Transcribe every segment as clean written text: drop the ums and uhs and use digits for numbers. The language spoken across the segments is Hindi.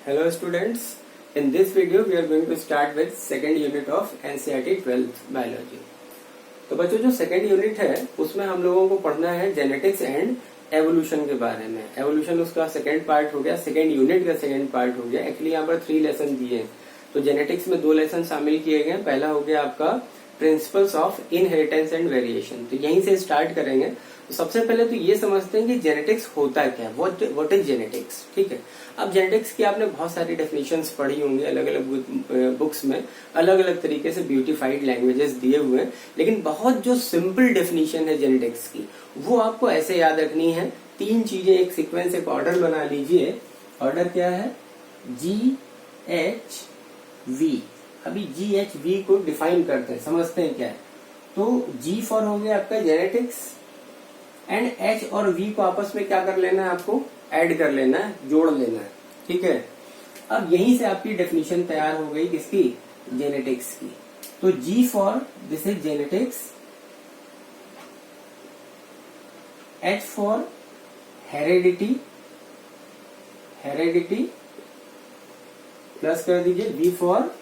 Hello students, in this video we are going to start with second unit of NCERT 12th biology। तो बच्चों जो सेकेंड यूनिट है उसमें हम लोगों को पढ़ना है जेनेटिक्स एंड एवोल्यूशन के बारे में। एवोल्यूशन उसका सेकेंड पार्ट हो गया, सेकेंड यूनिट का सेकेंड पार्ट हो गया। एक्चुअली यहाँ पर 3 लेसन दिए हैं, तो जेनेटिक्स में 2 लेसन शामिल किए गए। पहला हो गया आपका principles of inheritance and variation, तो यहीं से स्टार्ट करेंगे। तो सबसे पहले तो ये समझते हैं कि जेनेटिक्स होता क्या है, व्हाट इज जेनेटिक्स। ठीक है, अब जेनेटिक्स की आपने बहुत सारी डेफिनेशंस पढ़ी होंगी, अलग अलग बुक्स में अलग अलग तरीके से ब्यूटिफाइड लैंग्वेजेस दिए हुए हैं, लेकिन बहुत जो सिंपल डेफिनेशन है जेनेटिक्स की वो आपको ऐसे याद रखनी है। 3 चीजें एक सीक्वेंस, एक ऑर्डर बना लीजिए। ऑर्डर क्या है? GHV। अभी GHV को डिफाइन करते हैं, समझते हैं क्या है। तो G फॉर हो गया आपका जेनेटिक्स, एंड H और V को आपस में क्या कर लेना है, आपको ऐड कर लेना है, जोड़ लेना है। ठीक है, अब यहीं से आपकी डेफिनेशन तैयार हो गई किसकी? जेनेटिक्स की। तो G for this is genetics, H for heredity, heredity plus कर दीजिए V for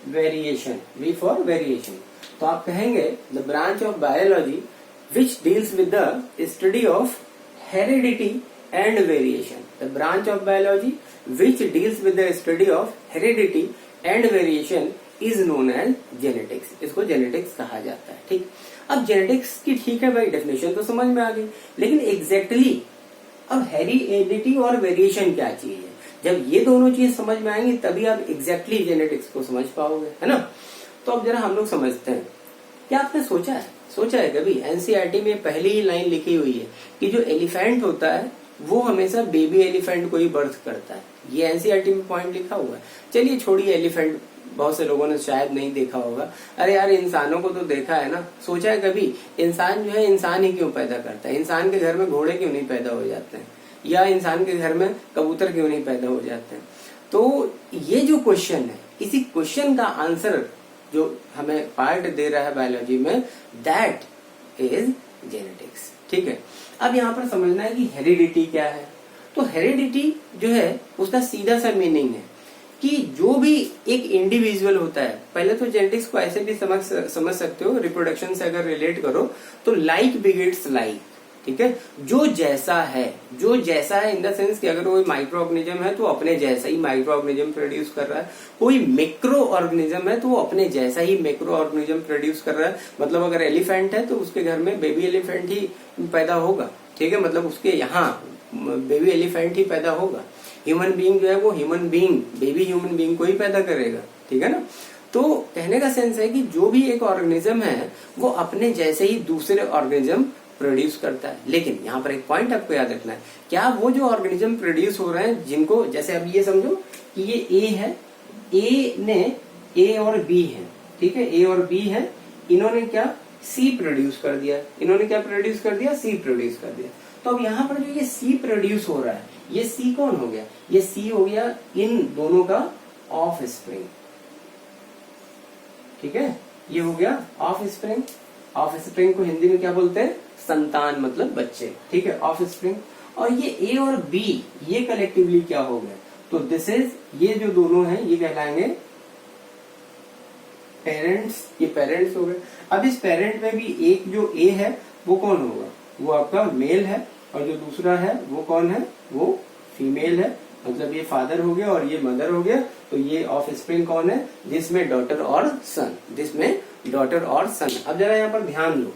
variation, V for variation. तो आप कहेंगे the branch of biology which deals with the study of heredity and variation. The branch of biology which deals with the study of heredity and variation is known as genetics. इसको जेनेटिक्स कहा जाता है। ठीक, अब जेनेटिक्स की ठीक है भाई, डेफिनेशन तो समझ में आ गई, लेकिन एग्जैक्टली अब हेरिडिटी और वेरिएशन क्या चीज है? जब ये दोनों चीज समझ में आएंगी तभी आप एग्जैक्टली जेनेटिक्स को समझ पाओगे, है ना। तो अब जरा हम लोग समझते हैं। क्या आपने सोचा है कभी? एनसीईआरटी में पहली ही लाइन लिखी हुई है कि जो एलिफेंट होता है वो हमेशा बेबी एलिफेंट को ही बर्थ करता है। ये एनसीईआरटी में पॉइंट लिखा हुआ है। चलिए छोड़िए, एलिफेंट बहुत से लोगों ने शायद नहीं देखा होगा। अरे यार, इंसानों को तो देखा है ना। सोचा है कभी इंसान जो है इंसान ही क्यों पैदा करता है? इंसान के घर में घोड़े क्यों नहीं पैदा हो जाते हैं, या इंसान के घर में कबूतर क्यों नहीं पैदा हो जाते हैं? तो ये जो क्वेश्चन है, इसी क्वेश्चन का आंसर जो हमें पार्ट दे रहा है बायोलॉजी में, दैट इज जेनेटिक्स। ठीक है, अब यहाँ पर समझना है कि हेरिडिटी क्या है। तो हेरिडिटी जो है उसका सीधा सा मीनिंग है कि जो भी एक इंडिविजुअल होता है, पहले तो जेनेटिक्स को ऐसे भी समझ सकते हो, रिप्रोडक्शन से अगर रिलेट करो तो लाइक बिगेट्स लाइक। ठीक है, जो जैसा है इन द सेंस कि अगर कोई माइक्रो ऑर्गेनिज्म है तो अपने जैसा ही माइक्रो ऑर्गेनिज्म प्रोड्यूस कर रहा है, कोई मैक्रो ऑर्गेनिज्म है तो वो अपने जैसा ही मैक्रो ऑर्गेनिज्म प्रोड्यूस कर रहा है। मतलब अगर एलिफेंट है तो उसके घर में बेबी एलिफेंट ही पैदा होगा। ठीक है, मतलब उसके यहाँ बेबी एलिफेंट ही पैदा होगा। ह्यूमन बीइंग जो है वो human being, baby human being को ही पैदा करेगा। ठीक है ना। तो कहने का सेंस है कि जो भी एक ऑर्गेनिज्म है वो अपने जैसे ही दूसरे ऑर्गेनिज्म प्रोड्यूस करता है। लेकिन यहाँ पर एक पॉइंट आपको याद रखना है, क्या वो जो ऑर्गेनिज्म प्रोड्यूस हो रहे हैं, जिनको जैसे अब ये समझो कि ये ए है, ए और बी है। ठीक है, ए और बी है, इन्होंने क्या सी प्रोड्यूस कर दिया। इन्होंने क्या प्रोड्यूस कर दिया? सी प्रोड्यूस कर दिया। तो अब यहाँ पर जो ये सी प्रोड्यूस हो रहा है, ये सी कौन हो गया? ये सी हो गया इन दोनों का ऑफ स्प्रिंग। ठीक है, ये हो गया ऑफ स्प्रिंग। ऑफ स्प्रिंग को हिंदी में क्या बोलते हैं? संतान, मतलब बच्चे। ठीक है, ऑफ स्प्रिंग। और ये ए और बी, ये कलेक्टिवली क्या हो गए? तो दिस इज, ये जो दोनों हैं ये कहलाएंगे पेरेंट्स। ये पेरेंट्स हो गए। अब इस पेरेंट में भी एक जो ए है वो कौन होगा? वो आपका मेल है, और जो दूसरा है वो कौन है? वो फीमेल है। मतलब ये फादर हो गया और ये मदर हो गया। तो ये ऑफ स्प्रिंग कौन है? जिसमें डॉटर और सन, जिसमें डॉटर और सन। अब जरा यहाँ पर ध्यान दो,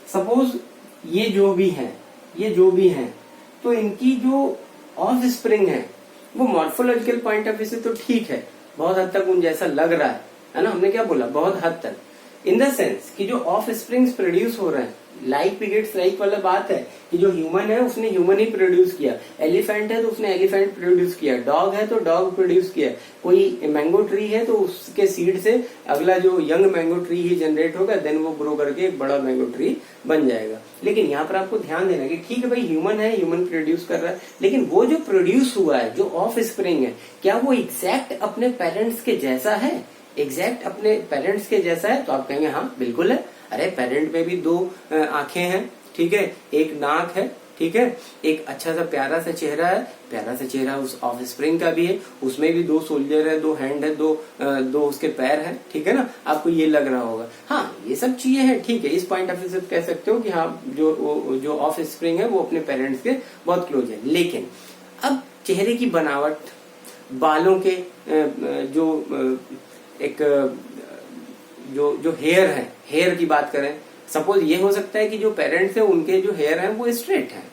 सपोज ये जो भी हैं तो इनकी जो ऑफ स्प्रिंग है वो मॉर्फोलॉजिकल पॉइंट ऑफ व्यू से तो ठीक है, बहुत हद तक उन जैसा लग रहा है ना। हमने क्या बोला? बहुत हद तक, इन द सेंस कि जो ऑफ स्प्रिंग्स प्रोड्यूस हो रहे हैं, लाइक बिगेट्स लाइक वाला बात है कि जो ह्यूमन है उसने ह्यूमन ही प्रोड्यूस किया, एलिफेंट है तो उसने एलिफेंट प्रोड्यूस किया, डॉग है तो डॉग प्रोड्यूस किया, कोई मैंगो ट्री है तो उसके सीड से अगला जो यंग मैंगो ट्री ही जनरेट होगा, देन वो ग्रो करके एक बड़ा मैंगो ट्री बन जाएगा। लेकिन यहाँ पर आपको ध्यान देना कि ठीक है भाई, ह्यूमन है, ह्यूमन प्रोड्यूस कर रहा है, लेकिन वो जो प्रोड्यूस हुआ है, जो ऑफ स्प्रिंग है, क्या वो एग्जैक्ट अपने पेरेंट्स के जैसा है? एग्जैक्ट अपने पेरेंट्स के जैसा है? तो आप कहेंगे हाँ बिल्कुल है। अरे पेरेंट में भी 2 आंखें हैं, ठीक है, एक नाक है, ठीक है। एक अच्छा सा प्यारा सा चेहरा है, प्यारा सा चेहरा उस ऑफ स्प्रिंग का भी है, उसमें भी 2 सोल्जर है, 2 हैंड है, दो उसके पैर है, ठीक है ना, आपको ये लग रहा होगा। हाँ, ये सब चीजें हैं, ठीक है, इस पॉइंट ऑफ व्यू से कह सकते हो कि हाँ जो ऑफ स्प्रिंग है वो अपने पेरेंट्स के बहुत क्लोज है। लेकिन अब चेहरे की बनावट, बालों के जो एक जो हेयर है, हेयर की बात करें, सपोज ये हो सकता है कि जो पेरेंट्स है उनके जो हेयर है वो स्ट्रेट है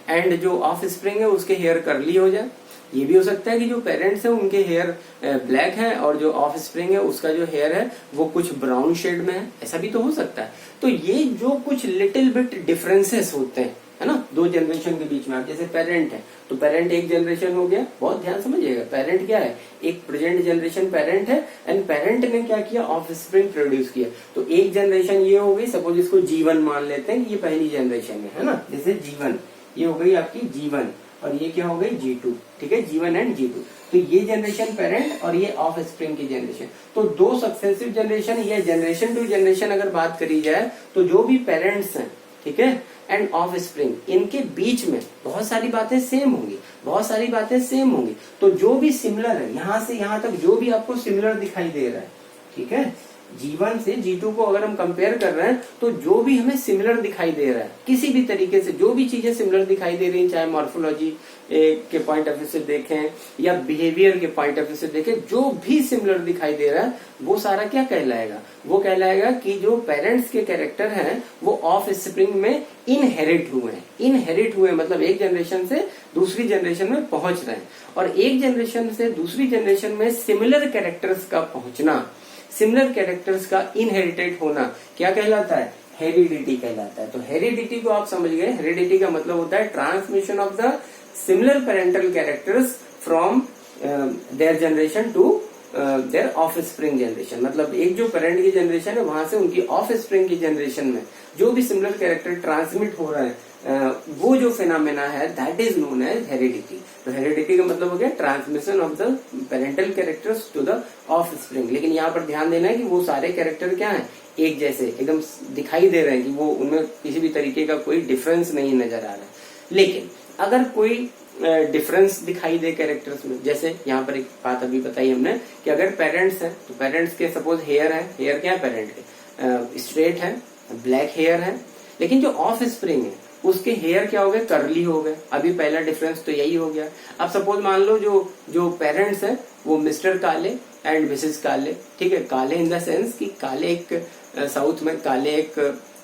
एंड जो ऑफ स्प्रिंग है उसके हेयर कर्ली हो जाए। ये भी हो सकता है कि जो पेरेंट्स है उनके हेयर ब्लैक है और जो ऑफ स्प्रिंग है उसका जो हेयर है वो कुछ ब्राउन शेड में है, ऐसा भी तो हो सकता है। तो ये जो कुछ लिटिल बिट डिफरेंसेस होते हैं, है ना, 2 जनरेशन के बीच में। आप जैसे पेरेंट है तो पेरेंट एक जनरेशन हो गया, बहुत ध्यान समझिएगा, पेरेंट क्या है, एक प्रेजेंट जनरेशन पेरेंट है एंड पेरेंट ने क्या किया, ऑफ स्प्रिंग प्रोड्यूस किया। तो एक जनरेशन ये हो गई, सपोज इसको जीवन मान लेते हैं कि ये पहली जनरेशन है ना, जैसे जीवन, ये हो गई आपकी जीवन और ये क्या हो गई G2, ठीक है, जीवन एंड G2। तो ये जनरेशन पेरेंट और ये ऑफ स्प्रिंग की जनरेशन, तो 2 सक्सेसिव जनरेशन या जनरेशन टू जनरेशन अगर बात करी जाए तो जो भी पेरेंट्स हैं, ठीक है, एंड ऑफ स्प्रिंग, इनके बीच में बहुत सारी बातें सेम होंगी, बहुत सारी बातें सेम होंगी। तो जो भी सिमिलर है, यहां से यहां तक जो भी आपको सिमिलर दिखाई दे रहा है, ठीक है, G1 से G2 को अगर हम कंपेयर कर रहे हैं तो जो भी हमें सिमिलर दिखाई दे रहा है, किसी भी तरीके से जो भी चीजें सिमिलर दिखाई दे रही हैं, चाहे मॉर्फोलॉजी के पॉइंट ऑफ व्यू से देखें या बिहेवियर के पॉइंट ऑफ व्यू से देखें, जो भी सिमिलर दिखाई दे रहा है वो सारा क्या कहलाएगा, वो कहलाएगा कि जो पेरेंट्स के कैरेक्टर हैं वो ऑफ स्प्रिंग में इनहेरिट हुए, मतलब एक जनरेशन से दूसरी जनरेशन में पहुंच रहे हैं। और एक जनरेशन से दूसरी जनरेशन में सिमिलर कैरेक्टर्स का पहुंचना, सिमिलर कैरेक्टर्स का इनहेरिटेड होना क्या कहलाता है, हेरिडिटी कहलाता है। तो हेरिडिटी को आप समझ गए, हेरिडिटी का मतलब होता है transmission of the similar parental characters from their generation to their offspring generation. मतलब एक जो पेरेंट की जनरेशन है वहां से उनकी ऑफ स्प्रिंग की जनरेशन में जो भी सिमिलर कैरेक्टर ट्रांसमिट हो रहा है वो जो फिनोमेना है that is known as heredity. तो हेरिडिटी का मतलब हो गया transmission of the parental characters to the offspring. लेकिन यहाँ पर ध्यान देना है कि वो सारे कैरेक्टर क्या हैं, एक जैसे एकदम दिखाई दे रहे हैं कि वो उनमें किसी भी तरीके का कोई डिफरेंस नहीं नजर आ रहा है। लेकिन अगर कोई डिफरेंस दिखाई दे कैरेक्टर्स में, जैसे यहाँ पर एक बात अभी बताई हमने कि अगर पेरेंट्स हैं तो पेरेंट्स के सपोज हेयर है, हेयर क्या है पेरेंट के, स्ट्रेट है, ब्लैक हेयर है, लेकिन जो ऑफ स्प्रिंग है उसके हेयर क्या हो गए, कर्ली हो गए। अभी पहला डिफरेंस तो यही हो गया। अब सपोज मान लो जो पेरेंट्स हैं वो मिस्टर काले एंड मिसेस काले, ठीक है, काले इन द सेंस कि काले एक साउथ में काले एक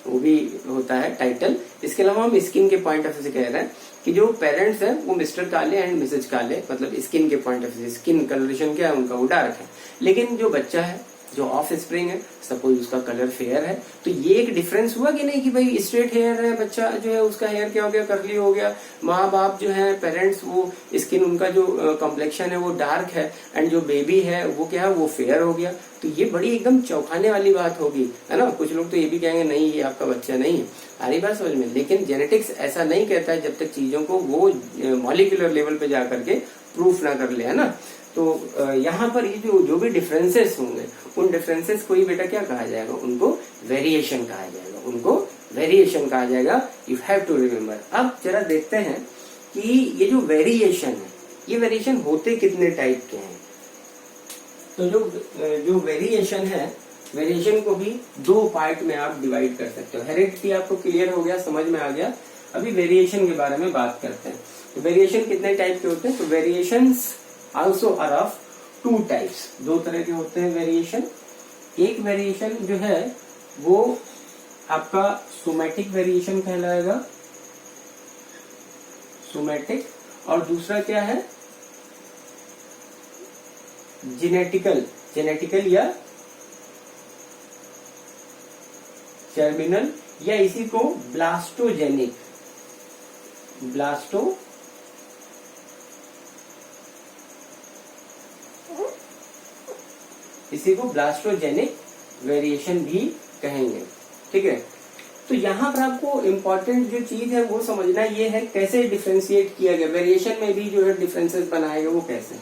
वो भी होता है टाइटल। इसके अलावा हम स्किन के पॉइंट ऑफ व्यू से कह रहे हैं कि जो पेरेंट्स हैं वो मिस्टर काले एंड मिसेज काले, मतलब स्किन के point of view, skin colouration क्या है उनका, वो डार्क है। लेकिन जो बच्चा है जो ऑफ स्प्रिंग है सपोज उसका कलर फेयर है, तो ये एक डिफरेंस हुआ कि नहीं कि भाई स्ट्रेट हेयर है, बच्चा जो है उसका हेयर क्या हो गया, कर्ली हो गया। माँ बाप जो है पेरेंट्स, वो स्किन उनका जो कॉम्प्लेक्शन है वो डार्क है एंड जो बेबी है वो क्या है, वो फेयर हो गया। तो ये बड़ी एकदम चौंकाने वाली बात होगी, है ना। कुछ लोग तो ये भी कहेंगे नहीं ये आपका बच्चा नहीं है, आ रही बात समझ में। लेकिन जेनेटिक्स ऐसा नहीं कहता है जब तक चीजों को वो मॉलिक्यूलर लेवल पे जाकर के प्रूफ ना कर ले, है ना। तो यहाँ पर ये जो भी डिफरेंसेस होंगे उन डिफरेंसेस को ही बेटा क्या कहा जाएगा, उनको वेरिएशन कहा जाएगा, उनको वेरिएशन कहा जाएगा। You have to remember. अब जरा देखते हैं कि ये जो वेरिएशन है ये वेरिएशन होते कितने टाइप के हैं। तो जो वेरिएशन है, वेरिएशन को भी 2 पार्ट में आप डिवाइड कर सकते हो। हेरिडिटी आपको क्लियर हो गया, समझ में आ गया। अभी वेरिएशन के बारे में बात करते हैं। तो वेरिएशन कितने टाइप के होते हैं, तो variations also are of 2 types, 2 तरह के होते हैं वेरिएशन। एक वेरिएशन जो है वो आपका सोमैटिक वेरिएशन कहलाएगा, सोमैटिक, और दूसरा क्या है जेनेटिकल या जर्मिनल, या इसी को ब्लास्टोजेनिक वेरिएशन भी कहेंगे, ठीक है। तो यहाँ पर आपको इम्पोर्टेंट जो चीज है वो समझना ये है कैसे डिफरेंशिएट किया गया, वेरिएशन में भी जो है डिफरेंसेस बनाए गए वो कैसे।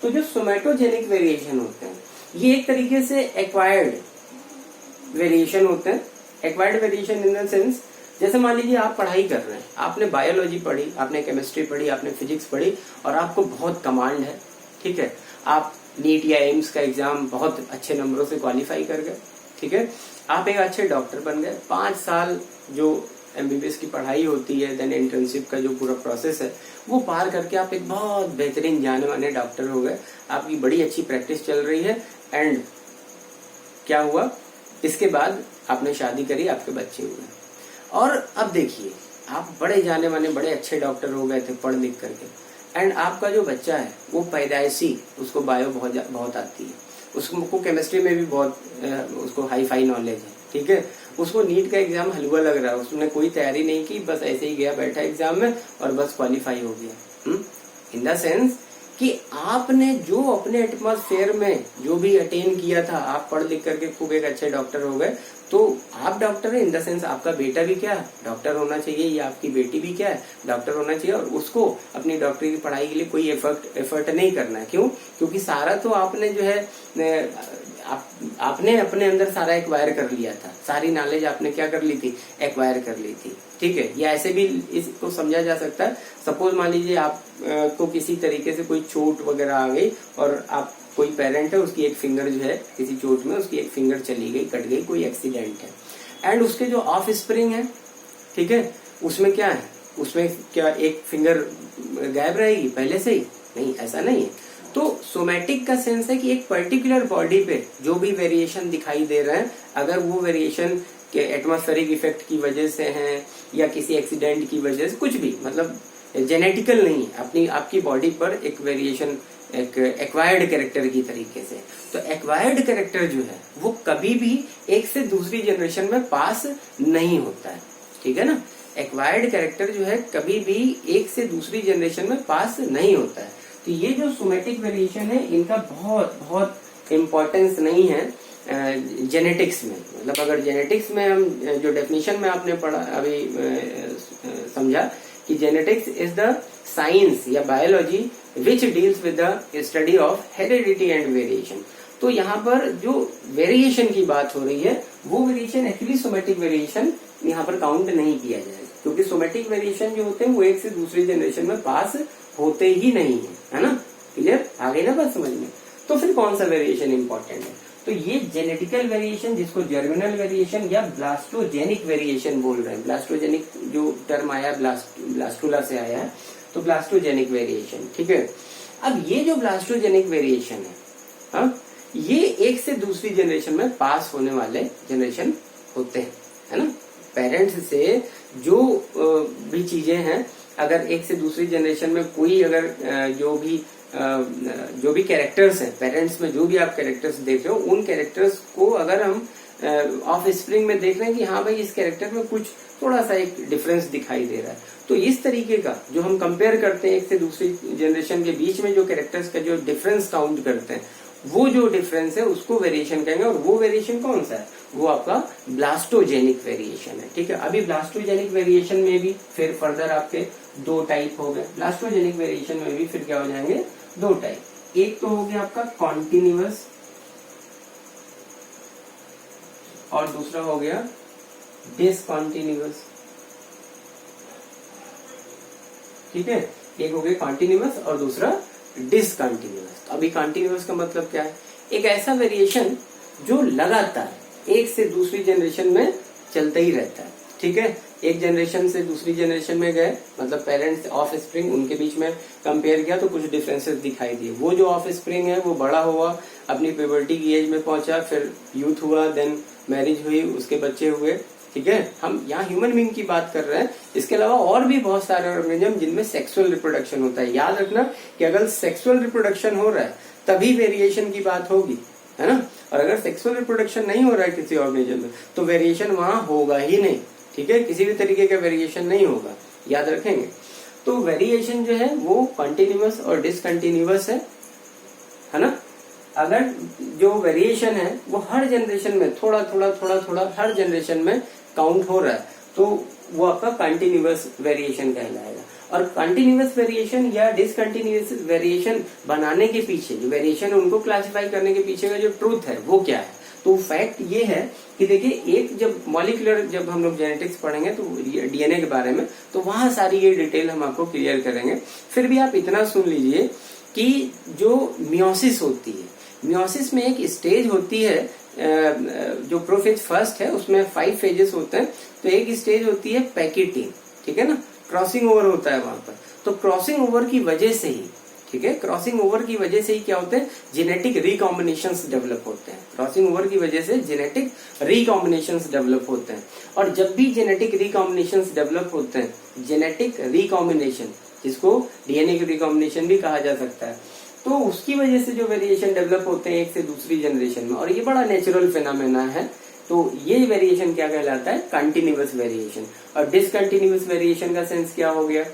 तो जो सोमैटोजेनिक वेरिएशन होते हैं ये एक तरीके से एक्वायर्ड वेरिएशन होते हैं। Acquired variation in the sense जैसे मान लीजिए आप पढ़ाई कर रहे हैं, आपने बायोलॉजी पढ़ी, आपने केमिस्ट्री पढ़ी, आपने फिजिक्स पढ़ी और आपको बहुत कमांड है, ठीक है, आप नीट या एम्स का एग्जाम बहुत अच्छे नंबरों से क्वालिफाई कर गए, ठीक है, आप एक अच्छे डॉक्टर बन गए, 5 साल जो एमबीबीएस की पढ़ाई होती है, देन इंटर्नशिप का जो पूरा प्रोसेस है वो पार करके आप एक बहुत बेहतरीन जाने माने डॉक्टर हो गए, आपकी बड़ी अच्छी प्रैक्टिस चल रही है। एंड क्या हुआ, इसके बाद आपने शादी करी, आपके बच्चे हुए, और अब देखिए आप बड़े जाने माने बड़े अच्छे डॉक्टर हो गए थे पढ़ लिख करके, एंड आपका जो बच्चा है वो पैदाइशी, उसको बायो बहुत आती है, उसको केमिस्ट्री में भी बहुत उसको हाई फाई नॉलेज है, ठीक है, उसको नीट का एग्जाम हलवा लग रहा है, उसने कोई तैयारी नहीं की, बस ऐसे ही गया बैठा एग्जाम में और बस क्वालिफाई हो गया। इन द सेंस कि आपने जो अपने एटमॉस्फेयर में जो भी अटेन किया था, आप पढ़ लिख करके खूब एक अच्छे डॉक्टर हो गए, तो आप डॉक्टर है, इन द सेंस आपका बेटा भी क्या डॉक्टर होना चाहिए, या आपकी बेटी भी क्या है डॉक्टर होना चाहिए, और उसको अपनी डॉक्टरी की पढ़ाई के लिए कोई एफर्ट नहीं करना है। क्यों? क्योंकि सारा तो आपने जो है आपने अपने अंदर सारा एक्वायर कर लिया था, सारी नॉलेज आपने क्या कर ली थी, एक्वायर कर ली थी, ठीक है। या ऐसे भी इसको समझा जा सकता है, सपोज मान लीजिए आप को किसी तरीके से कोई चोट वगैरह आ गई और आप कोई पेरेंट है, उसकी एक फिंगर जो है किसी चोट में उसकी एक फिंगर चली गई, कट गई, कोई एक्सीडेंट है, एंड उसके जो ऑफ स्प्रिंग है, ठीक है, उसमें क्या है, उसमें क्या एक फिंगर गायब रहेगी पहले से ही? नहीं, ऐसा नहीं है। तो सोमैटिक का सेंस है कि एक पर्टिकुलर बॉडी पे जो भी वेरिएशन दिखाई दे रहा है, अगर वो वेरिएशन के एटमॉस्फेरिक इफेक्ट की वजह से है या किसी एक्सीडेंट की वजह से, कुछ भी मतलब जेनेटिकल नहीं है, अपनी आपकी बॉडी पर एक वेरिएशन एक एक्वायर्ड कैरेक्टर की तरीके से, तो एक्वायर्ड कैरेक्टर जो है वो कभी भी एक से दूसरी जनरेशन में पास नहीं होता है, ठीक है ना। एक्वायर्ड कैरेक्टर जो है कभी भी एक से दूसरी जनरेशन में पास नहीं होता है। तो ये जो सोमैटिक वेरिएशन है, इनका बहुत बहुत इम्पोर्टेंस नहीं है जेनेटिक्स में। मतलब अगर जेनेटिक्स में हम जो डेफिनेशन में आपने पढ़ा अभी समझा कि जेनेटिक्स इज द साइंस या biology which deals with the study of heredity and variation. तो यहाँ पर जो वेरिएशन की बात हो रही है वो वेरिएशन एक्चुअली सोमैटिक वेरिएशन यहाँ पर काउंट नहीं किया जाएगा, क्योंकि सोमैटिक वेरिएशन जो होते हैं वो एक से दूसरी जनरेशन में पास होते ही नहीं है ना। क्लियर? आ गई ना बात समझ में? तो फिर कौन सा वेरिएशन इंपॉर्टेंट है? तो ये जेनेटिकल वेरिएशन, जिसको जर्मिनल वेरिएशन या ब्लास्टोजेनिक वेरिएशन बोल रहे हैं। ब्लास्टोजेनिक जो टर्म आया ब्लास्टुला से आया है, तो ब्लास्टोजेनिक वेरिएशन, ठीक है। अब ये जो ब्लास्टोजेनिक वेरिएशन है, हाँ, ये एक से दूसरी जनरेशन में पास होने वाले जनरेशन होते हैं, है ना। पेरेंट्स से जो भी चीजें हैं, अगर एक से दूसरी जनरेशन में कोई अगर जो भी कैरेक्टर्स हैं, पेरेंट्स में जो भी आप कैरेक्टर्स देख रहे हो, उन कैरेक्टर्स को अगर हम ऑफ स्प्रिंग में देख रहे हैं कि हाँ भाई इस कैरेक्टर में कुछ थोड़ा सा एक डिफरेंस दिखाई दे रहा है, तो इस तरीके का जो हम कंपेयर करते हैं एक से दूसरी जनरेशन के बीच में जो कैरेक्टर्स का जो डिफरेंस काउंट करते हैं, वो जो डिफरेंस है उसको वेरिएशन कहेंगे। और वो वेरिएशन कौन सा है? वो आपका ब्लास्टोजेनिक वेरिएशन है, ठीक है। अभी ब्लास्टोजेनिक वेरिएशन में भी फिर फर्दर आपके 2 टाइप हो गए। ब्लास्टोजेनिक वेरिएशन में भी फिर क्या हो जाएंगे? 2 टाइप। एक तो हो गया आपका कॉन्टिन्यूअस और दूसरा हो गया डिसकॉन्टिन्यूअस, ठीक है। एक हो गया कॉन्टिन्यूअस और दूसरा डिसकंटिन्यूअस। तो अभी कॉन्टिन्यूअस का मतलब क्या है? एक ऐसा वेरिएशन जो लगातार एक से दूसरी जनरेशन में चलता ही रहता है, ठीक है। एक जनरेशन से दूसरी जनरेशन में गए, मतलब पेरेंट्स ऑफ स्प्रिंग, उनके बीच में कंपेयर किया तो कुछ डिफरेंसेस दिखाई दिए। वो जो ऑफ स्प्रिंग है वो बड़ा हुआ, अपनी प्यूबर्टी की एज में पहुंचा, फिर यूथ हुआ, देन मैरिज हुई, उसके बच्चे हुए, ठीक है। हम यहाँ ह्यूमन बीइंग की बात कर रहे हैं, इसके अलावा और भी बहुत सारे ऑर्गेनिज्म जिनमें सेक्सुअल रिप्रोडक्शन होता है। याद रखना कि अगर सेक्सुअल रिप्रोडक्शन हो रहा है तभी वेरिएशन की बात होगी, है ना। और अगर सेक्सुअल रिप्रोडक्शन नहीं हो रहा है किसी ऑर्गेनिज्म में तो वेरिएशन वहां होगा ही नहीं, ठीक है। किसी भी तरीके का वेरिएशन नहीं होगा, याद रखेंगे। तो वेरिएशन जो है वो कंटिन्यूअस और डिसकंटिन्यूअस है ना। अगर जो वेरिएशन है वो हर जनरेशन में थोड़ा थोड़ा हर जनरेशन में काउंट हो रहा है तो वो आपका कंटिन्यूअस वेरिएशन कहलाएगा। और कंटिन्यूअस वेरिएशन या डिसकंटिन्यूअस वेरिएशन बनाने के पीछे जो वेरिएशन है उनको क्लासिफाई करने के पीछे का जो ट्रूथ है वो क्या है? तो तो फैक्ट ये है कि देखिए एक जब मॉलिक्यूलर जब हम लोग जेनेटिक्स पढ़ेंगे तो डीएनए के बारे में, तो वहां सारी ये डिटेल हम आपको क्लियर करेंगे। फिर भी आप इतना सुन लीजिए कि जो मियोसिस होती है, मियोसिस में एक स्टेज होती है जो प्रोफेज फर्स्ट है, उसमें 5 फेजेस होते हैं। तो एक स्टेज होती है पैकेटिंग, ठीक है ना, क्रॉसिंग ओवर होता है वहां पर। तो क्रॉसिंग ओवर की वजह से ही, ठीक है, क्रॉसिंग ओवर की वजह से ही क्या होते हैं, जेनेटिक रिकॉम्बिनेशंस डेवलप होते हैं। क्रॉसिंग ओवर की वजह से जेनेटिक रिकॉम्बिनेशंस डेवलप होते हैं। और जब भी जेनेटिक रिकॉम्बिनेशंस डेवलप होते हैं, जेनेटिक रिकॉम्बिनेशन जिसको डीएनए की रिकॉम्बिनेशन भी कहा जा सकता है, तो उसकी वजह से जो वेरिएशन डेवलप होते हैं एक से दूसरी जनरेशन में, और ये बड़ा नेचुरल फिनोमेना है। तो ये वेरिएशन क्या कहलाता है, कंटिन्यूअस वेरिएशन। और डिसकंटिन्यूअस वेरिएशन का सेंस क्या हो गया,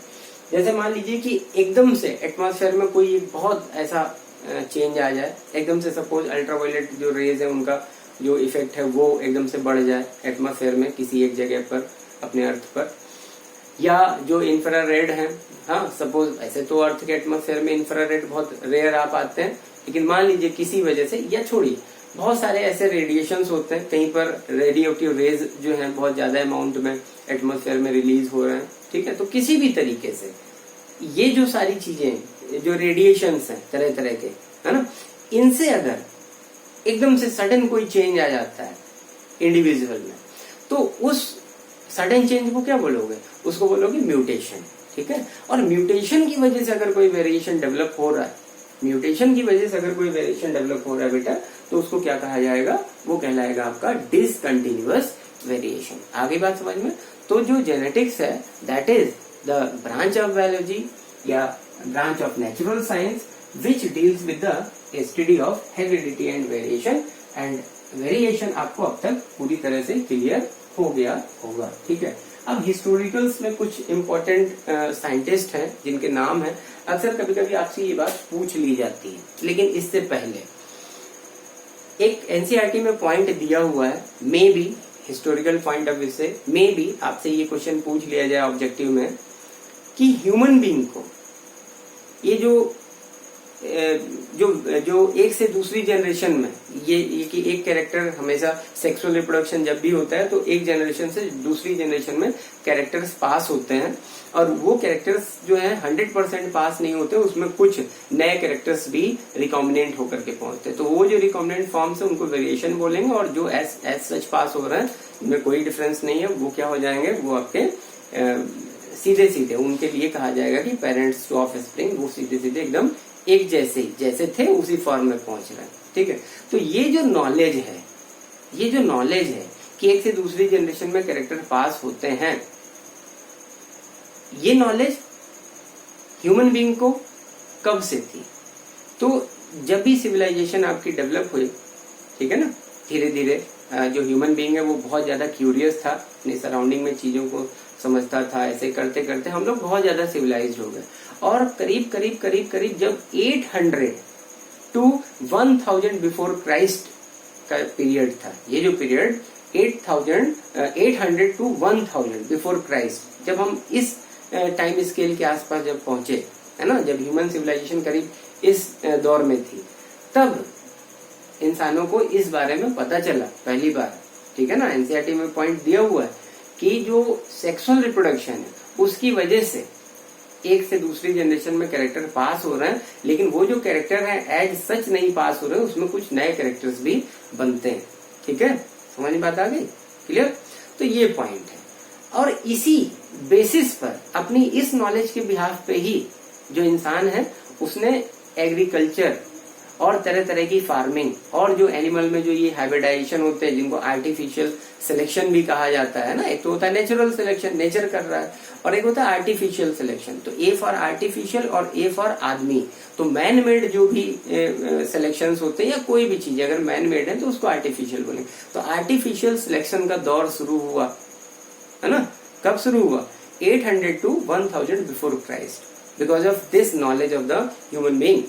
जैसे मान लीजिए कि एकदम से एटमॉस्फेयर में कोई बहुत ऐसा चेंज आ जाए, एकदम से सपोज अल्ट्रावायलेट जो रेज है उनका जो इफेक्ट है वो एकदम से बढ़ जाए एटमॉस्फेयर में किसी एक जगह पर अपने अर्थ पर, या जो इंफ्रारेड है, हाँ सपोज ऐसे तो अर्थ के एटमॉस्फेयर में इंफ्रारेड बहुत रेयर आ पाते हैं, लेकिन मान लीजिए किसी वजह से, या छोड़िए बहुत सारे ऐसे रेडिएशंस होते हैं, कहीं पर रेडियोएक्टिव रेज जो है बहुत ज्यादा अमाउंट में एटमॉस्फेयर में रिलीज हो रहे हैं, ठीक है। तो किसी भी तरीके से ये जो सारी चीजें जो रेडिएशंस हैं तरह तरह के, है ना, इनसे अगर एकदम से सडन कोई चेंज आ जाता है इंडिविजुअल में, तो उस सडन चेंज को क्या बोलोगे, उसको बोलोगे म्यूटेशन, ठीक है। और म्यूटेशन की वजह से अगर कोई वेरिएशन डेवलप हो रहा है, म्यूटेशन की वजह से अगर कोई वेरिएशन डेवलप हो रहा है बेटा, तो उसको क्या कहा जाएगा, वो कहलाएगा आपका डिसकंटिन्यूअस वेरिएशन। आगे बात समझ में। तो जो जेनेटिक्स है that is the branch of biology या branch of natural science which deals with the study of heredity and variation. And variation आपको अब तक पूरी तरह से क्लियर हो गया होगा, ठीक है। अब हिस्टोरिकल्स में कुछ इम्पोर्टेंट साइंटिस्ट हैं जिनके नाम है, अक्सर कभी कभी आपसे ये बात पूछ ली जाती है, लेकिन इससे पहले एक एनसीईआरटी में पॉइंट दिया हुआ है, may be historical point of view से मे बी आपसे ये क्वेश्चन पूछ लिया जाए ऑब्जेक्टिव में कि ह्यूमन बीइंग को ये जो एक से दूसरी जनरेशन में ये कि एक कैरेक्टर हमेशा सेक्सुअल रिप्रोडक्शन जब भी होता है तो एक जनरेशन से दूसरी जनरेशन में कैरेक्टर्स पास होते हैं, और वो कैरेक्टर्स जो है 100% पास नहीं होते, उसमें कुछ नए कैरेक्टर्स भी रिकॉम्बिनेंट होकर के पहुंचते हैं। तो वो जो रिकॉम्बिनेंट फॉर्म्स है उनको वेरिएशन बोलेंगे, और जो एज सच पास हो रहे हैं उनमें कोई डिफरेंस नहीं है, वो क्या हो जाएंगे, वो आपके सीधे सीधे उनके लिए कहा जाएगा कि पेरेंट्स टू ऑफ स्प्रिंग, वो सीधे सीधे एकदम एक जैसे ही जैसे थे उसी फॉर्म में पहुंच रहे हैं, ठीक है। तो ये जो नॉलेज है कि एक से दूसरी जनरेशन में कैरेक्टर पास होते हैं, ये नॉलेज ह्यूमन बीइंग को कब से थी, तो जब भी सिविलाइजेशन आपकी डेवलप हुई, ठीक है ना, धीरे धीरे जो ह्यूमन बीइंग है वो बहुत ज्यादा क्यूरियस था, अपने सराउंडिंग में चीजों को समझता था, ऐसे करते करते हम लोग बहुत ज्यादा सिविलाइज्ड हो गए। और करीब करीब जब 800 to 1000 बिफोर क्राइस्ट का पीरियड था, ये जो पीरियड 800 to 1000 बिफोर क्राइस्ट, जब हम इस टाइम स्केल के आसपास जब पहुंचे, है ना, जब ह्यूमन सिविलाइजेशन करीब इस दौर में थी, तब इंसानों को इस बारे में पता चला पहली बार, ठीक है ना। एनसीईआरटी में पॉइंट दिया हुआ है कि जो सेक्सुअल रिप्रोडक्शन है उसकी वजह से एक से दूसरी जनरेशन में कैरेक्टर पास हो रहे हैं, लेकिन वो जो कैरेक्टर है एज सच नहीं पास हो रहे हैं, उसमें कुछ नए कैरेक्टर्स भी बनते हैं, ठीक है। समझ में बात आ गई, क्लियर। तो ये पॉइंट है, और इसी बेसिस पर अपनी इस नॉलेज के बिहाफ पे ही जो इंसान है उसने एग्रीकल्चर और तरह तरह की फार्मिंग, और जो एनिमल में जो ये हाइब्रिडाइजेशन होते हैं जिनको आर्टिफिशियल सिलेक्शन भी कहा जाता है ना, एक तो होता है नेचुरल सिलेक्शन, नेचर कर रहा है, और एक होता है आर्टिफिशियल सिलेक्शन। तो ए फॉर आर्टिफिशियल और ए फॉर आदमी। तो मैन मेड जो भी सिलेक्शंस होते हैं या कोई भी चीज अगर मैन मेड है तो उसको आर्टिफिशियल बोलेंगे। तो आर्टिफिशियल सिलेक्शन का दौर शुरू हुआ, है ना, कब शुरू हुआ, 800 to 1000 before Christ, because of this knowledge of the human being,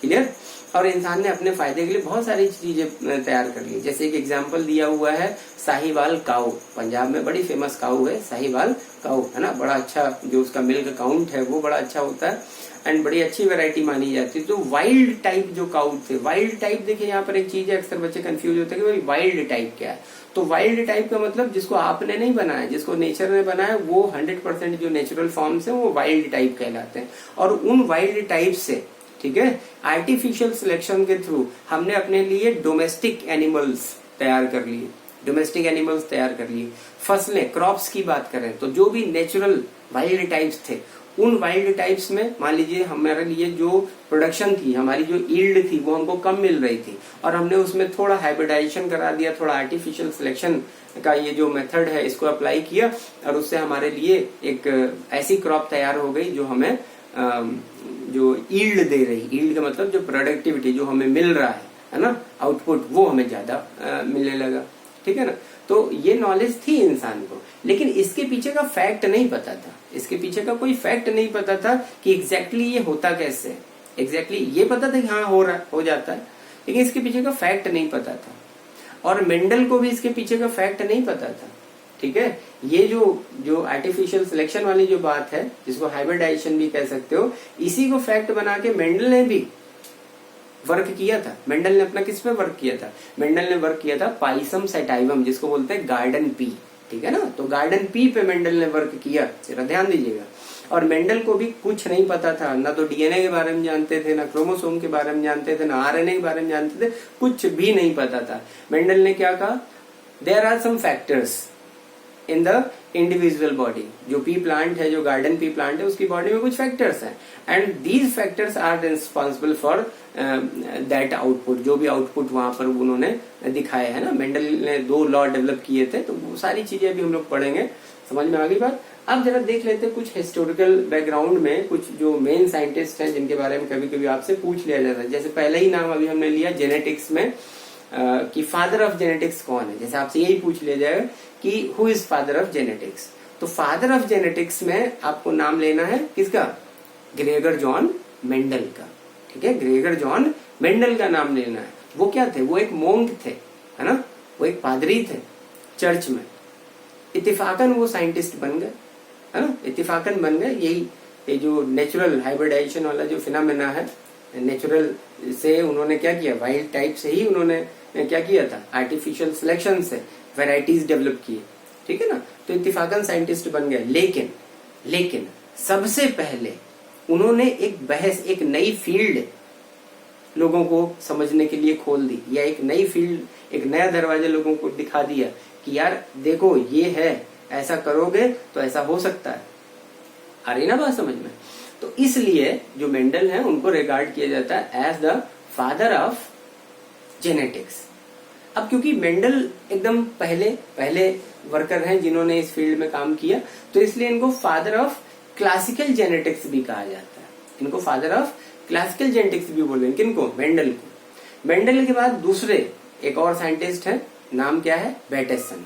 clear. और इंसान ने अपने फायदे के लिए बहुत सारी चीजें तैयार कर ली। जैसे एक एग्जांपल दिया हुआ है साहिवाल काऊ, पंजाब में बड़ी फेमस काऊ है साहिवाल काऊ, है ना। बड़ा अच्छा जो उसका मिल्क काउंट है वो बड़ा अच्छा होता है एंड बड़ी अच्छी वैरायटी मानी जाती है। तो वाइल्ड टाइप जो काऊ थे, वाइल्ड टाइप देखिए यहाँ पर एक चीज है, अक्सर बच्चे कंफ्यूज होते हैं कि भाई वाइल्ड टाइप क्या है। तो वाइल्ड टाइप का मतलब जिसको आपने नहीं बनाया, जिसको नेचर ने बनाया, वो 100% जो नेचुरल फॉर्म्स है वो वाइल्ड टाइप कहलाते हैं। और उन वाइल्ड टाइप से, ठीक है, आर्टिफिशियल सिलेक्शन के थ्रू हमने अपने लिए डोमेस्टिक एनिमल्स तैयार कर लिए, डोमेस्टिक एनिमल्स तैयार कर लिए। फसलें, क्रॉप्स की बात करें तो जो भी नेचुरल वाइल्ड टाइप्स थे, उन वाइल्ड टाइप्स में मान लीजिए हमारे लिए जो प्रोडक्शन थी, हमारी जो ईल्ड थी वो हमको कम मिल रही थी और हमने उसमें थोड़ा हाइब्रिडाइजेशन करा दिया, थोड़ा आर्टिफिशियल सिलेक्शन का ये जो मेथड है इसको अप्लाई किया और उससे हमारे लिए एक ऐसी क्रॉप तैयार हो गई जो हमें जो ईल्ड दे रही, ईल्ड का मतलब जो प्रोडक्टिविटी जो हमें मिल रहा है ना, आउटपुट, वो हमें ज्यादा मिलने लगा, ठीक है ना। तो ये नॉलेज थी इंसान को, लेकिन इसके पीछे का फैक्ट नहीं पता था, इसके पीछे का कोई फैक्ट नहीं पता था कि एग्जैक्टली ये होता कैसे है। एग्जैक्टली ये पता था कि हाँ हो जाता है, लेकिन इसके पीछे का फैक्ट नहीं पता था। और मेंडल को भी इसके पीछे का फैक्ट नहीं पता था, ठीक है। ये जो आर्टिफिशियल सिलेक्शन वाली जो बात है, जिसको हाइब्रिडाइजेशन भी कह सकते हो, इसी को फैक्ट बना के मेंडल ने भी वर्क किया था। मेंडल ने अपना किस पे वर्क किया था? मेंडल ने वर्क किया था पाइसम सेटाइवम, जिसको बोलते हैं गार्डन पी, ठीक है ना। तो गार्डन पी पे मेंडल ने वर्क किया, जरा ध्यान दीजिएगा। और मेंडल को भी कुछ नहीं पता था, ना तो डीएनए के बारे में जानते थे, ना क्रोमोसोम के बारे में जानते थे, ना आरएनए के बारे में जानते थे, कुछ भी नहीं पता था। मेंडल ने क्या कहा? There are some factors in the individual body. जो पी प्लांट है, जो गार्डन पी प्लांट है, उसकी बॉडी में कुछ फैक्टर्स हैं and these factors are responsible for that output. जो भी आउटपुट वहां पर उन्होंने दिखाया है ना, मेंडल ने 2 लॉ डेवलप किए थे, तो वो सारी चीजें अभी हम लोग पढ़ेंगे। समझ में आ गई बात? अब जरा देख लेते हैं कुछ हिस्टोरिकल बैकग्राउंड में कुछ जो मेन साइंटिस्ट हैं जिनके बारे में कभी कभी आपसे पूछ लिया जाता है। जैसे पहले ही नाम अभी हमने लिया जेनेटिक्स में कि फादर ऑफ जेनेटिक्स कौन है। जैसे आपसे यही पूछ लिया जाएगा कि who is father of genetics, तो फादर ऑफ जेनेटिक्स में आपको नाम लेना है किसका? ग्रेगर जॉन मेंडल का, ठीक है। ग्रेगर जॉन मेंडल का नाम लेना है। वो क्या थे? वो एक मोंग थे, है ना, वो एक पादरी थे चर्च में। इत्तेफाकन वो साइंटिस्ट बन गए, है ना, इत्तेफाकन बन गए। यही ये जो नेचुरल हाइब्रिडाइजेशन वाला जो फिनोमेना है, नेचुरल से उन्होंने क्या किया, वाइल्ड टाइप से ही उन्होंने क्या किया था, आर्टिफिशियल सिलेक्शन से वैरायटीज डेवलप किए, ठीक है ना। तो इत्तेफाकन साइंटिस्ट बन गए। लेकिन सबसे पहले उन्होंने एक बहस, एक नई फील्ड लोगों को समझने के लिए खोल दी, या एक नई फील्ड, एक नया दरवाजा लोगों को दिखा दिया कि यार देखो ये है, ऐसा करोगे तो ऐसा हो सकता है। आ रही ना बात समझ में? तो इसलिए जो मेंडल है उनको रिगार्ड किया जाता है as the father of genetics. अब क्योंकि मेंडल एकदम पहले वर्कर हैं जिन्होंने इस फील्ड में काम किया, तो इसलिए इनको फादर ऑफ क्लासिकल जेनेटिक्स भी कहा जाता है। इनको फादर ऑफ क्लासिकल जेनेटिक्स भी बोल रहे हैं। किनको? मेंडल को। मेंडल के बाद दूसरे एक और साइंटिस्ट है, नाम क्या है? बैटेसन,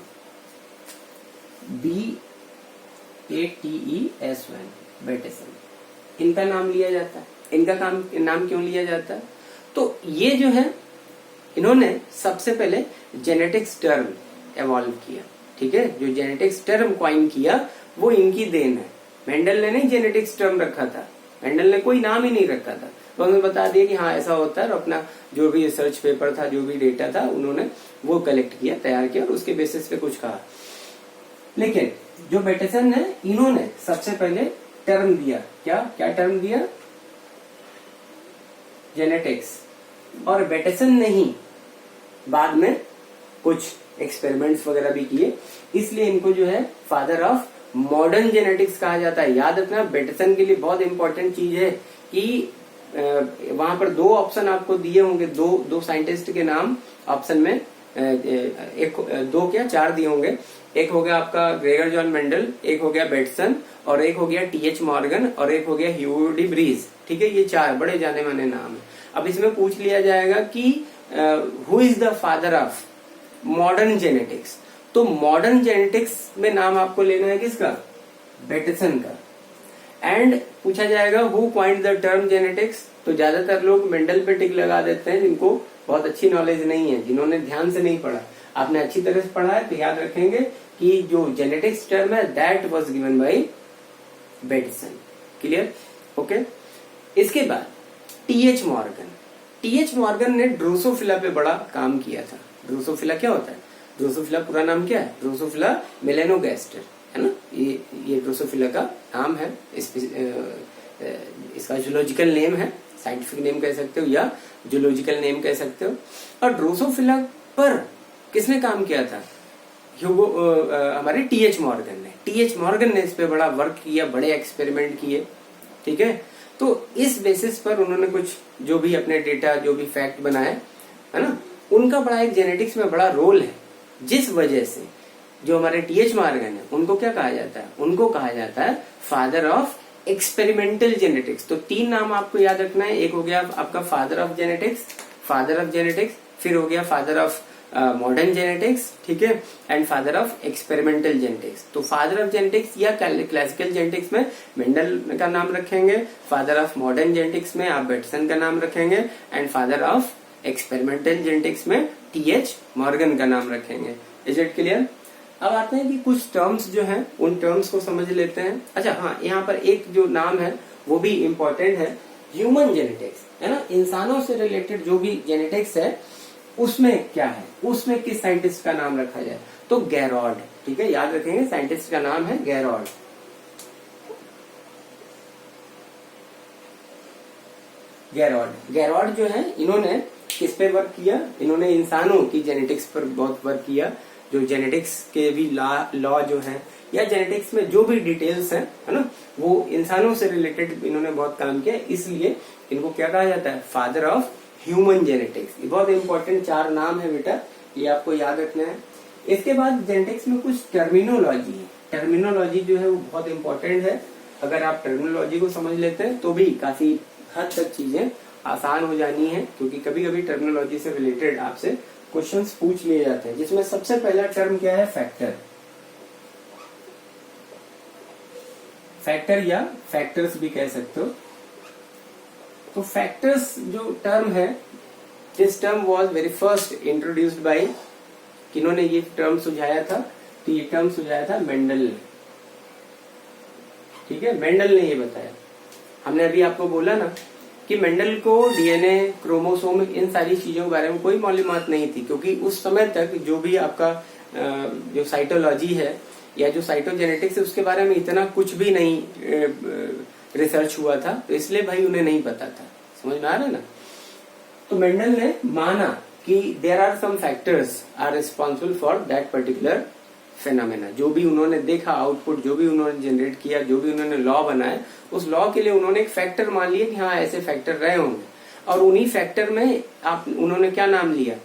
BATESON, बैटेसन। इनका नाम लिया जाता है। इनका नाम क्यों लिया जाता है? तो ये जो है, इन्होंने सबसे पहले जेनेटिक्स टर्म एवॉल्व किया, ठीक है। जो जेनेटिक्स टर्म कॉइन किया वो इनकी देन है। मेंडल ने नहीं जेनेटिक्स टर्म रखा था, मेंडल ने कोई नाम ही नहीं रखा था, तो उन्होंने बता दिया कि हाँ ऐसा होता है, और अपना जो भी रिसर्च पेपर था, जो भी डेटा था, उन्होंने वो कलेक्ट किया, तैयार किया और उसके बेसिस पे कुछ कहा। लेकिन जो बैटेसन है, इन्होंने सबसे पहले टर्म दिया। क्या टर्म दिया? जेनेटिक्स। और बैटेसन ने ही बाद में कुछ एक्सपेरिमेंट्स वगैरह भी किए, इसलिए इनको जो है फादर ऑफ मॉडर्न जेनेटिक्स कहा जाता है। याद रखना, बैटेसन के लिए बहुत इंपॉर्टेंट चीज है कि वहां पर 2 ऑप्शन आपको दिए होंगे, दो साइंटिस्ट के नाम ऑप्शन में, एक 2 क्या 4 दिए होंगे। एक हो गया आपका ग्रेगर जॉन मेंडल, एक हो गया बैटेसन, और एक हो गया TH मॉर्गन, और एक हो गया ह्यू डी ब्रीज, ठीक है। ये 4 बड़े जाने माने नाम है। अब इसमें पूछ लिया जाएगा कि who is the father of modern genetics, तो मॉडर्न जेनेटिक्स में नाम आपको लेना है किसका? बैटेसन का। एंड पूछा जाएगा who point the term genetics, तो ज्यादातर लोग मेंडल पे टिक लगा देते हैं जिनको बहुत अच्छी नॉलेज नहीं है, जिन्होंने ध्यान से नहीं पढ़ा। आपने अच्छी तरह से पढ़ा है तो याद रखेंगे कि जो जेनेटिक्स टर्म है that was given by Bateson. Clear? Okay. इसके बाद टीएच मॉर्गन। टीएच मॉर्गन ने ड्रोसोफिला पे बड़ा काम किया था। ड्रोसोफिला क्या होता है? ड्रोसोफिला पूरा नाम क्या है? ड्रोसोफिला मेलेनोगैस्टर, है ना? ये ड्रोसोफिला का नाम है, इसका जूलॉजिकल नेम है, साइंटिफिक नेम कह सकते हो या जूलॉजिकल नेम कह सकते हो। और ड्रोसोफिला पर किसने काम किया था? हमारे टीएच मॉर्गन ने। टीएच मॉर्गन ने इस पे बड़ा वर्क किया, बड़े एक्सपेरिमेंट किए। ठीक है, तो इस बेसिस पर उन्होंने कुछ जो भी अपने डेटा, जो भी फैक्ट बनाए, है ना, उनका बड़ा एक जेनेटिक्स में बड़ा रोल है, जिस वजह से जो हमारे टीएच मॉर्गन है उनको क्या कहा जाता है? उनको कहा जाता है फादर ऑफ एक्सपेरिमेंटल जेनेटिक्स। तो 3 नाम आपको याद रखना है। एक हो गया आपका फादर ऑफ जेनेटिक्स, फिर हो गया फादर ऑफ मॉडर्न जेनेटिक्स, ठीक है, and father of experimental genetics. तो फादर ऑफ जेनेटिक्स या क्लासिकल जेनेटिक्स में मेंडल का नाम रखेंगे, फादर ऑफ मॉडर्न जेनेटिक्स में आप बेटसन का नाम रखेंगे, and father of experimental genetics में टीएच मॉर्गन का नाम रखेंगे। Is it clear? अब आते हैं कि कुछ टर्म्स जो हैं उन टर्म्स को समझ लेते हैं। अच्छा हाँ, यहाँ पर एक जो नाम है वो भी इम्पोर्टेंट है, ह्यूमन जेनेटिक्स, है ना। इंसानों से रिलेटेड जो भी जेनेटिक्स है उसमें क्या है, उसमें किस साइंटिस्ट का नाम रखा जाए? तो गैरॉड। ठीक है, याद रखेंगे, साइंटिस्ट का नाम है गैरॉड। गैरॉड जो है, इन्होंने किस पे वर्क किया? इन्होंने इंसानों की जेनेटिक्स पर बहुत वर्क किया। जो जेनेटिक्स के भी लॉ जो है या जेनेटिक्स में जो भी डिटेल्स हैं, है ना, वो इंसानों से रिलेटेड इन्होंने बहुत काम किया। इसलिए इनको क्या कहा जाता है? Father of human genetics. ये बहुत इंपॉर्टेंट 4 नाम है बेटा, ये आपको याद रखना है। इसके बाद जेनेटिक्स में कुछ टर्मिनोलॉजी है। टर्मिनोलॉजी जो है वो बहुत इंपॉर्टेंट है। अगर आप टर्मिनोलॉजी को समझ लेते हैं तो भी काफी हद तक चीजें आसान हो जानी है, क्योंकि कभी कभी टर्मिनोलॉजी से रिलेटेड आपसे क्वेश्चंस पूछ लिए जाते हैं। जिसमें सबसे पहला टर्म क्या है? फैक्टर या फैक्टर्स भी कह सकते हो। तो फैक्टर्स जो टर्म है, this term was very first introduced by, किन्होंने ये टर्म सुझाया था? तो ये टर्म सुझाया था मेंडल ने। ठीक है, मेंडल ने ये बताया। हमने अभी आपको बोला ना कि मेंडल को डीएनए, क्रोमोसोम, इन सारी चीजों के बारे में कोई मालूमात नहीं थी, क्योंकि उस समय तक जो भी आपका जो साइटोलॉजी है या जो साइटोजेनेटिक्स है उसके बारे में इतना कुछ भी नहीं रिसर्च हुआ था, तो इसलिए भाई उन्हें नहीं पता था। समझ में आ रहा है ना? तो मेंडल ने माना कि there are some factors are responsible for that particular phenomena. जो भी उन्होंने देखा, आउटपुट जो भी उन्होंने जनरेट किया, जो भी उन्होंने लॉ बनाया, उस लॉ के लिए उन्होंने एक फैक्टर मान लिया कि हाँ ऐसे फैक्टर रहे होंगे। और उन्हीं फैक्टर में उन्होंने क्या नाम लिया?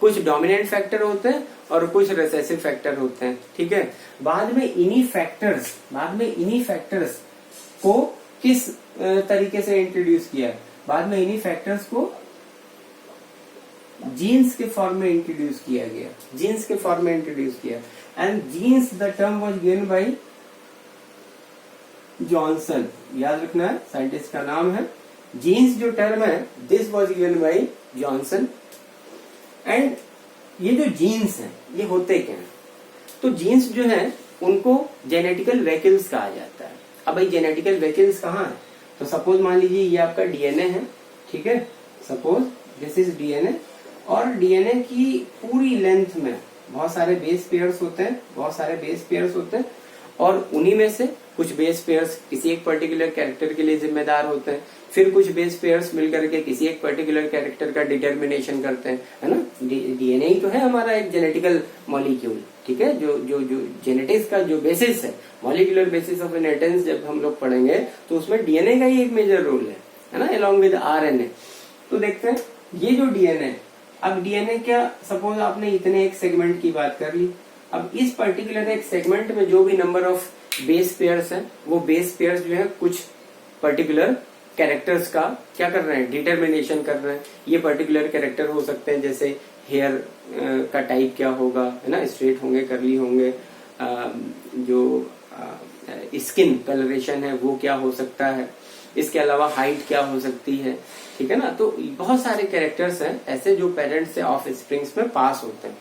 कुछ डोमिनेंट फैक्टर होते हैं और कुछ रिसेसिव फैक्टर होते हैं। ठीक है, बाद में इन्हीं फैक्टर्स को किस तरीके से इंट्रोड्यूस किया? बाद में इन्हीं फैक्टर्स को जीन्स के फॉर्म में इंट्रोड्यूस किया गया। And genes the term was given by Johnson. याद रखना है, साइंटिस्ट का नाम है। जीन्स जो टर्म है, this was given by Johnson. And ये जो जीन्स हैं ये होते क्या हैं? तो जीन्स जो है उनको जेनेटिकल व्हीकल्स कहा जाता है। अब भाई जेनेटिकल व्हीकल्स कहाँ है? तो सपोज मान लीजिए ये आपका डीएनए है, ठीक है, सपोज दिस इज डीएनए, और डीएनए की पूरी लेंथ में बहुत सारे बेस पेयर्स होते हैं, और उन्हीं में से कुछ बेस पेयर्स किसी एक पर्टिकुलर कैरेक्टर के लिए जिम्मेदार होते हैं, फिर कुछ बेस पेयर्स मिलकर के किसी एक पर्टिकुलर कैरेक्टर का डिटर्मिनेशन करते हैं, है ना। डीएनए ही तो है हमारा एक जेनेटिकल मॉलिक्यूल, ठीक है, जो जेनेटिक्स का जो बेसिस है, मॉलिक्यूलर बेसिस ऑफ इनहेरिटेंस जब हम लोग पढ़ेंगे तो उसमें डीएनए का ही एक मेजर रोल है ना, अलॉन्ग विद आरएनए। तो देखते हैं ये जो डीएनए, अब डीएनए क्या, सपोज आपने इतने एक सेगमेंट की बात कर ली, अब इस पर्टिकुलर एक सेगमेंट में जो भी नंबर ऑफ बेस पेयर्स हैं, वो बेस पेयर्स जो है कुछ पर्टिकुलर कैरेक्टर्स का क्या कर रहे हैं, डिटर्मिनेशन कर रहे हैं। ये पर्टिकुलर कैरेक्टर हो सकते हैं, जैसे हेयर का टाइप क्या होगा, है ना, स्ट्रेट होंगे, कर्ली होंगे, जो स्किन कलरेशन है वो क्या हो सकता है, इसके अलावा हाइट क्या हो सकती है, ठीक है ना। तो बहुत सारे कैरेक्टर्स हैं ऐसे जो पेरेंट्स से ऑफ स्प्रिंग्स में पास होते हैं।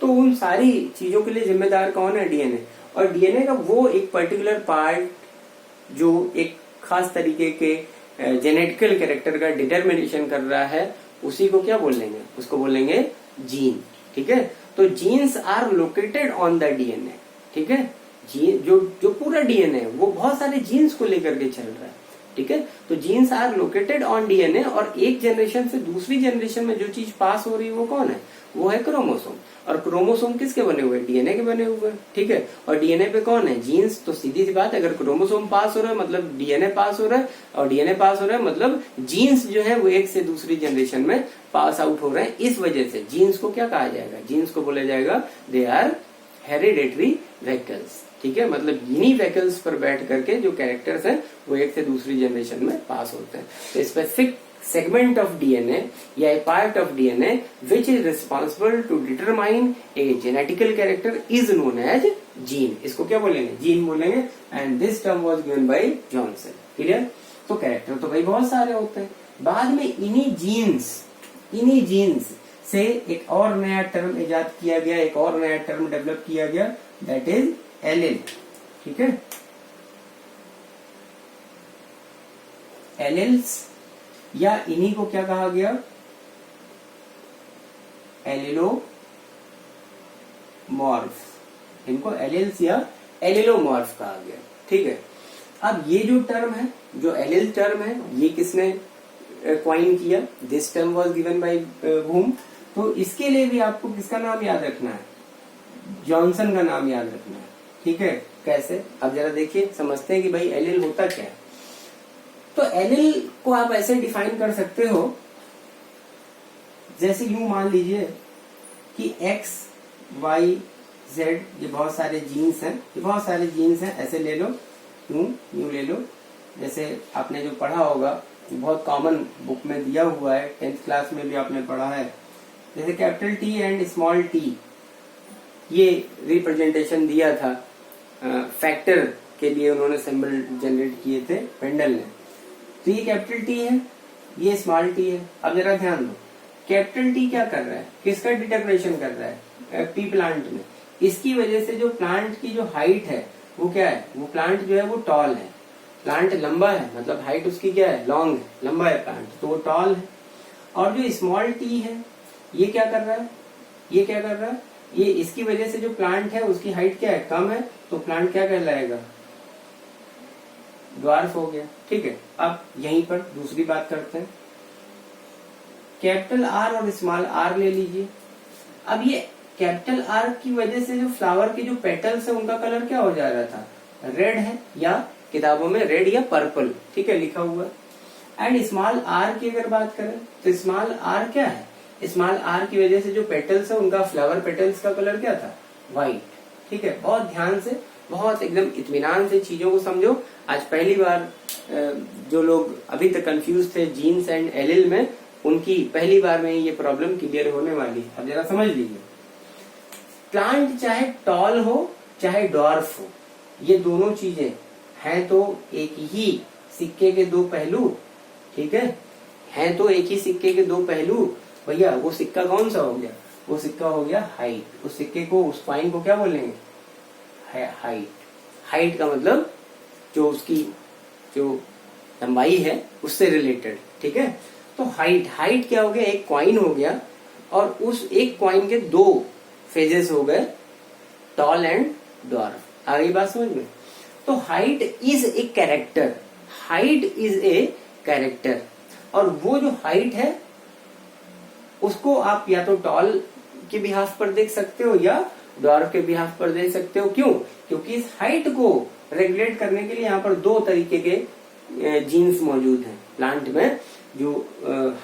तो उन सारी चीजों के लिए जिम्मेदार कौन है? डीएनए। और डीएनए का वो एक पर्टिकुलर पार्ट जो एक खास तरीके के जेनेटिकल कैरेक्टर का डिटर्मिनेशन कर रहा है, उसी को क्या बोलेंगे? उसको बोलेंगे जीन, ठीक है। तो genes are located on the DNA, ठीक है। जीन जो पूरा डीएनए है वो बहुत सारे जीन्स को लेकर के चल रहा है, ठीक है। तो genes are located on DNA, और एक जनरेशन से दूसरी जनरेशन में जो चीज पास हो रही है वो कौन है? वो है क्रोमोसोम। और क्रोमोसोम किसके बने हुए? डीएनए के बने हुए, ठीक है। और डीएनए पे कौन है? जीन्स। तो सीधी सी बात है, अगर क्रोमोसोम पास हो रहा है मतलब डीएनए पास हो रहा है, और डीएनए पास हो रहा है मतलब जीन्स जो है वो एक से दूसरी जनरेशन में पास आउट हो रहे हैं। इस वजह से जीन्स को क्या कहा जाएगा? जीन्स को बोला जाएगा दे आर हेरिडेटरी व्हीकल्स, ठीक है। मतलब इन्हीं व्हीकल्स पर बैठ करके जो कैरेक्टर्स हैं वो एक से दूसरी जनरेशन में पास होते हैं। तो स्पेसिफिक segment of DNA या a part of DNA which is responsible to determine a genetical character is known as gene। इसको क्या बोलेंगे? जीन बोलेंगे। and this term was given by Johnson। Clear? तो कैरेक्टर तो भाई बहुत सारे होते हैं। बाद में इन्हीं जीन्स से एक और नया टर्म इजाद किया गया, एक और नया टर्म डेवलप किया गया, दैट इज एलिल, ठीक है। एलिल्स या इन्हीं को क्या कहा गया? एलिलोमॉर्फ। इनको एलिल्स या एलिलोमॉर्फ कहा गया, ठीक है। अब ये जो टर्म है, जो एलिल टर्म है, ये किसने क्वाइन किया? This term was given bye whom? तो इसके लिए भी आपको किसका नाम याद रखना है? जॉनसन का नाम याद रखना है, ठीक है। कैसे? अब जरा देखिए, समझते हैं कि भाई एलिल होता क्या है। तो एलिल को आप ऐसे डिफाइन कर सकते हो, जैसे यूं मान लीजिए कि एक्स वाई जेड ये बहुत सारे जीन्स हैं, ये बहुत सारे जीन्स हैं, ऐसे ले लो, यूं ले लो। जैसे आपने जो पढ़ा होगा, बहुत कॉमन बुक में दिया हुआ है, 10th क्लास में भी आपने पढ़ा है। जैसे capital T and small T, ये रिप्रेजेंटेशन दिया था फैक्टर के लिए, उन्होंने सिंबल जनरेट किए थे पेंडल ने। तो ये कैपिटल टी है, ये स्मॉल टी है। अब जरा ध्यान दो, कैपिटल टी क्या कर रहा है? किसका डिटर्मिनेशन कर रहा है? पी प्लांट में। इसकी वजह से जो प्लांट की जो हाइट है वो क्या है? वो प्लांट जो है वो टॉल है। प्लांट लंबा है, मतलब हाइट उसकी क्या है? लॉन्ग है, लंबा है प्लांट, तो वो टॉल है। और जो स्मॉल टी है ये क्या कर रहा है? ये क्या कर रहा है? ये इसकी वजह से जो प्लांट है उसकी हाइट क्या है? कम है, तो प्लांट क्या कहलाएगा? ड्वार्फ हो गया, ठीक है। अब यहीं पर दूसरी बात करते हैं, कैपिटल आर और स्मॉल आर ले लीजिए। अब ये कैपिटल आर की वजह से जो फ्लावर के जो पेटल्स है उनका कलर क्या हो जा रहा था? रेड है, या किताबों में रेड या पर्पल, ठीक है, लिखा हुआ। एंड स्मॉल आर की अगर बात करें तो स्मॉल आर क्या है? स्मॉल आर की वजह से जो पेटल्स है उनका, फ्लावर पेटल्स का कलर क्या था? व्हाइट, ठीक है। बहुत ध्यान से, बहुत एकदम इत्मीनान से चीजों को समझो। आज पहली बार जो लोग अभी तक कंफ्यूज थे जीन्स एंड एलिल में, उनकी पहली बार में ये प्रॉब्लम क्लियर होने वाली है। अब जरा समझ लीजिए, प्लांट चाहे टॉल हो चाहे डॉर्फ हो, ये दोनों चीजें हैं तो एक ही सिक्के के दो पहलू, ठीक है। हैं तो एक ही सिक्के के दो पहलू। भैया वो सिक्का कौन सा हो गया? वो सिक्का हो गया हाइट। उस सिक्के को, उस कॉइन को क्या बोलेंगे? हाइट। हाइट का मतलब जो उसकी जो लंबाई है उससे रिलेटेड, ठीक है। तो हाइट क्या हो गया? एक कॉइन हो गया, और उस एक कॉइन के दो फेजेस हो गए, टॉल एंड डॉर्फ। आ गई बात समझ में? तो height is a character, height is a character. और वो जो हाइट है उसको आप या तो टॉल के बिहाफ पर देख सकते हो या डॉर्फ के बिहाफ पर देख सकते हो। क्यों? क्योंकि इस हाइट को रेगुलेट करने के लिए यहाँ पर दो तरीके के जीन्स मौजूद हैं प्लांट में। जो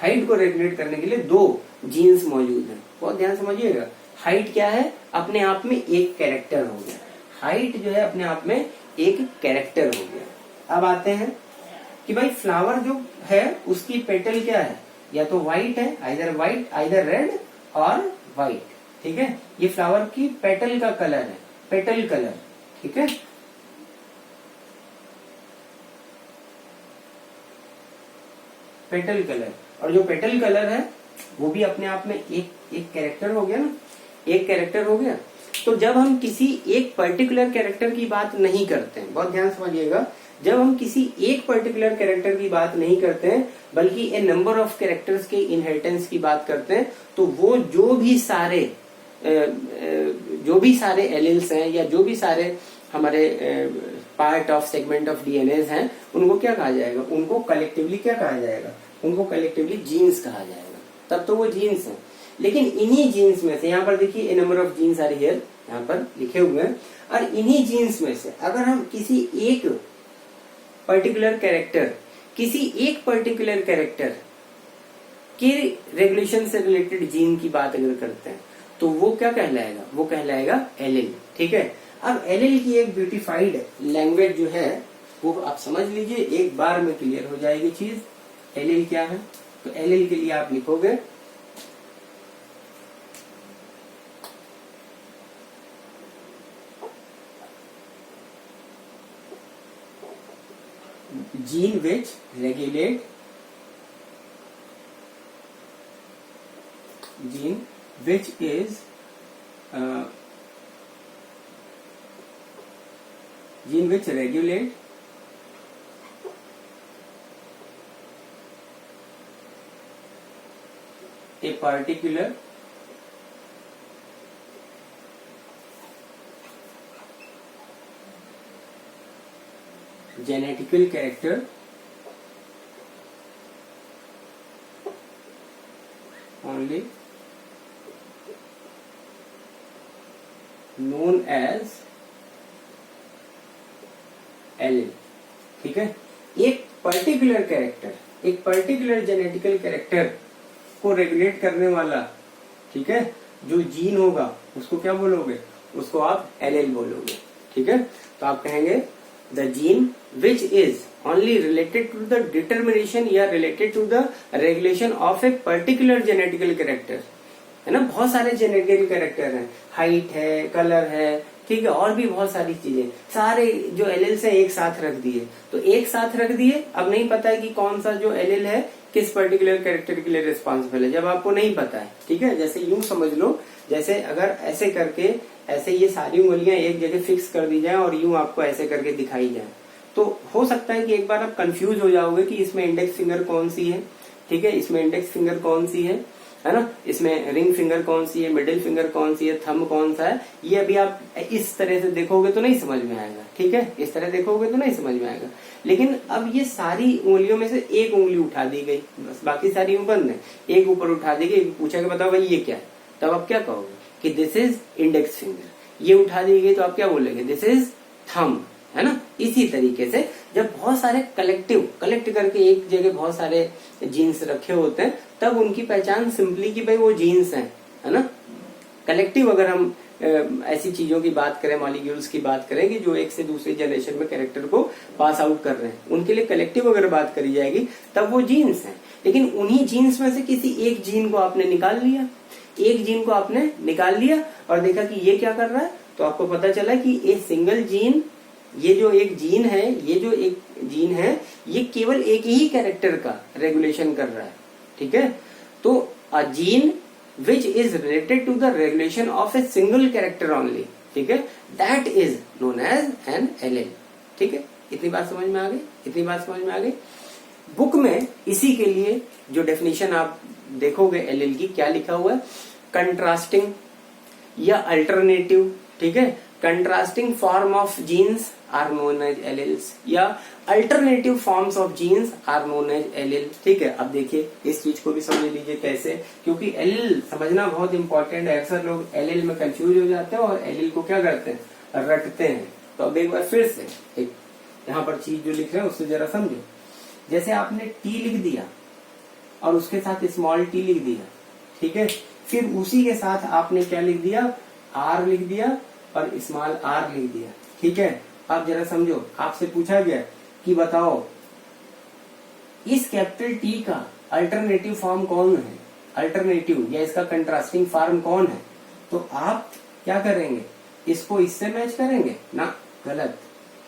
हाइट को रेगुलेट करने के लिए दो जीन्स मौजूद हैं। बहुत ध्यान समझिएगा। हाइट क्या है? अपने आप में एक कैरेक्टर हो गया। हाइट जो है अपने आप में एक कैरेक्टर हो गया। अब आते हैं कि भाई फ्लावर जो है उसकी पेटल क्या है? या तो व्हाइट है, आइदर रेड और व्हाइट, ठीक है। ये फ्लावर की पेटल का कलर है, पेटल कलर, ठीक है। Petal colour. और जो पेटल कलर है वो भी अपने आप में एक कैरेक्टर हो गया ना, एक कैरेक्टर हो गया। तो जब हम किसी एक पर्टिकुलर कैरेक्टर की बात नहीं करते हैं, बहुत ध्यान समझिएगा, जब हम किसी एक पर्टिकुलर कैरेक्टर की बात नहीं करते हैं बल्कि ए नंबर ऑफ कैरेक्टर्स के इनहेरिटेंस की बात करते हैं, तो वो जो भी सारे एलिल्स हैं या जो भी सारे हमारे part of segment of DNA हैं, उनको क्या कहा जाएगा, उनको कलेक्टिवली क्या कहा जाएगा, उनको कलेक्टिवली जीन्स कहा जाएगा। तब तो वो जीन्स हैं। लेकिन इन्हीं जीन्स में से, यहाँ पर देखिए a number of genes are here, यहाँ पर लिखे हुए हैं, और इन्हीं जीन्स में से अगर हम किसी एक पर्टिकुलर कैरेक्टर के रेगुलेशन से रिलेटेड जीन की बात अगर करते हैं तो वो क्या कहलाएगा, वो कहलाएगा एलिल। ठीक है। अब एलिल की एक ब्यूटीफाइड लैंग्वेज जो है वो आप समझ लीजिए, एक बार में क्लियर हो जाएगी चीज। एलिल क्या है, तो एलिल के लिए आप लिखोगे gene which regulate gene which is gene which regulate a particular genetical character only known as allele. ठीक है। एक पर्टिकुलर कैरेक्टर, एक पर्टिकुलर जेनेटिकल कैरेक्टर को रेगुलेट करने वाला, ठीक है, जो जीन होगा उसको क्या बोलोगे, उसको आप एलिल बोलोगे। ठीक है। तो आप कहेंगे the gene which is only related to the determination या related to the regulation of a particular genetical character, है ना। बहुत सारे जेनेटिकल कैरेक्टर हैं, हाइट है, कलर है, ठीक है, और भी बहुत सारी चीजें, सारे जो एलिल्स हैं एक साथ रख दिए। तो एक साथ रख दिए, अब नहीं पता है कि कौन सा जो एलिल है किस पर्टिकुलर कैरेक्टर के लिए रिस्पॉन्सिबल है। जब आपको नहीं पता है, ठीक है, जैसे यूं समझ लो, जैसे अगर ऐसे करके ऐसे ये सारी उंगलियां एक जगह फिक्स कर दी जाए और यूं आपको ऐसे करके दिखाई जाए, तो हो सकता है कि एक बार आप कंफ्यूज हो जाओगे कि इसमें इंडेक्स फिंगर कौन सी है, ठीक है, इसमें इंडेक्स फिंगर कौन सी है ना, इसमें रिंग फिंगर कौन सी है, मिडिल फिंगर कौन सी है, थंब कौन सा है। ये अभी आप इस तरह से देखोगे तो नहीं समझ में आएगा। ठीक है, इस तरह देखोगे तो नहीं समझ में आएगा। लेकिन अब ये सारी उंगलियों में से एक उंगली उठा दी गई, बस बाकी सारी बंद है, एक ऊपर उठा दी गई, पूछा कि बताओ भाई ये क्या है, तब आप क्या कहोगे कि दिस इज इंडेक्स फिंगर। ये उठा दी गई तो आप क्या बोलेंगे, दिस इज थंब, है ना। इसी तरीके से जब बहुत सारे कलेक्ट करके एक जगह बहुत सारे जीन्स रखे होते हैं, तब उनकी पहचान सिंपली कि भाई वो जीन्स हैं, है ना। कलेक्टिव अगर हम ऐसी चीजों की बात करें, मॉलिक्यूल्स की बात करें कि जो एक से दूसरे जनरेशन में कैरेक्टर को पास आउट कर रहे हैं, उनके लिए कलेक्टिव अगर बात करी जाएगी तब वो जीन्स हैं। लेकिन उन्हीं जीन्स में से किसी एक जीन को आपने निकाल लिया, एक जीन को आपने निकाल लिया और देखा कि ये क्या कर रहा है, तो आपको पता चला कि एक सिंगल जीन, ये जो एक जीन है, ये जो एक जीन है, ये केवल एक ही कैरेक्टर का रेगुलेशन कर रहा है। ठीक है, तो a gene which is related to the regulation of a single character only, ठीक है, that is known as an allele। ठीक है, इतनी बात समझ में आ गई, इतनी बात समझ में आ गई। बुक में इसी के लिए जो डेफिनेशन आप देखोगे एलिल की, क्या लिखा हुआ है, कंट्रास्टिंग या अल्टरनेटिव, ठीक है, contrasting form of genes are known as alleles या alternative forms of genes are known as allele. ठीक है, अब देखिए इस चीज को भी समझ लीजिए कैसे, क्योंकि एलिल समझना बहुत इंपॉर्टेंट है। अक्सर लोग एलिल में कंफ्यूज हो जाते हैं और एलिल को क्या करते हैं, रटते हैं। तो अब एक बार फिर से एक यहाँ पर चीज जो लिख रहे हैं उससे जरा समझो। जैसे आपने टी लिख दिया और उसके साथ स्मॉल टी लिख दिया, ठीक है, फिर उसी के साथ आपने क्या लिख दिया, आर लिख दिया और स्मॉल आर लिख दिया। ठीक है, अब जरा समझो, आपसे पूछा गया कि बताओ इस कैपिटल टी का अल्टरनेटिव फॉर्म कौन है, अल्टरनेटिव या इसका कंट्रास्टिंग फॉर्म कौन है, तो आप क्या करेंगे, इसको इससे मैच करेंगे ना, गलत।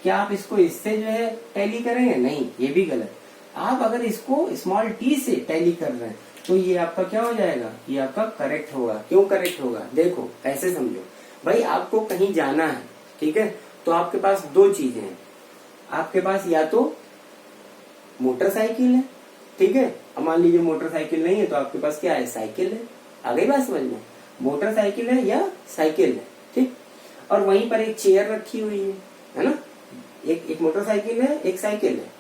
क्या आप इसको इससे जो है टैली करेंगे, नहीं, ये भी गलत। आप अगर इसको स्मॉल टी से टैली कर रहे हैं तो ये आपका क्या हो जाएगा, ये आपका करेक्ट होगा। क्यों करेक्ट होगा, देखो ऐसे समझो भाई, आपको कहीं जाना है, ठीक है, तो आपके पास दो चीजें हैं। आपके पास या तो मोटरसाइकिल है, ठीक है, अब मान लीजिए मोटरसाइकिल नहीं है तो आपके पास क्या है, साइकिल है। आ गई बात समझ में, मोटरसाइकिल है या साइकिल है, ठीक। और वहीं पर एक चेयर रखी हुई है ना, एक मोटरसाइकिल है, एक साइकिल है,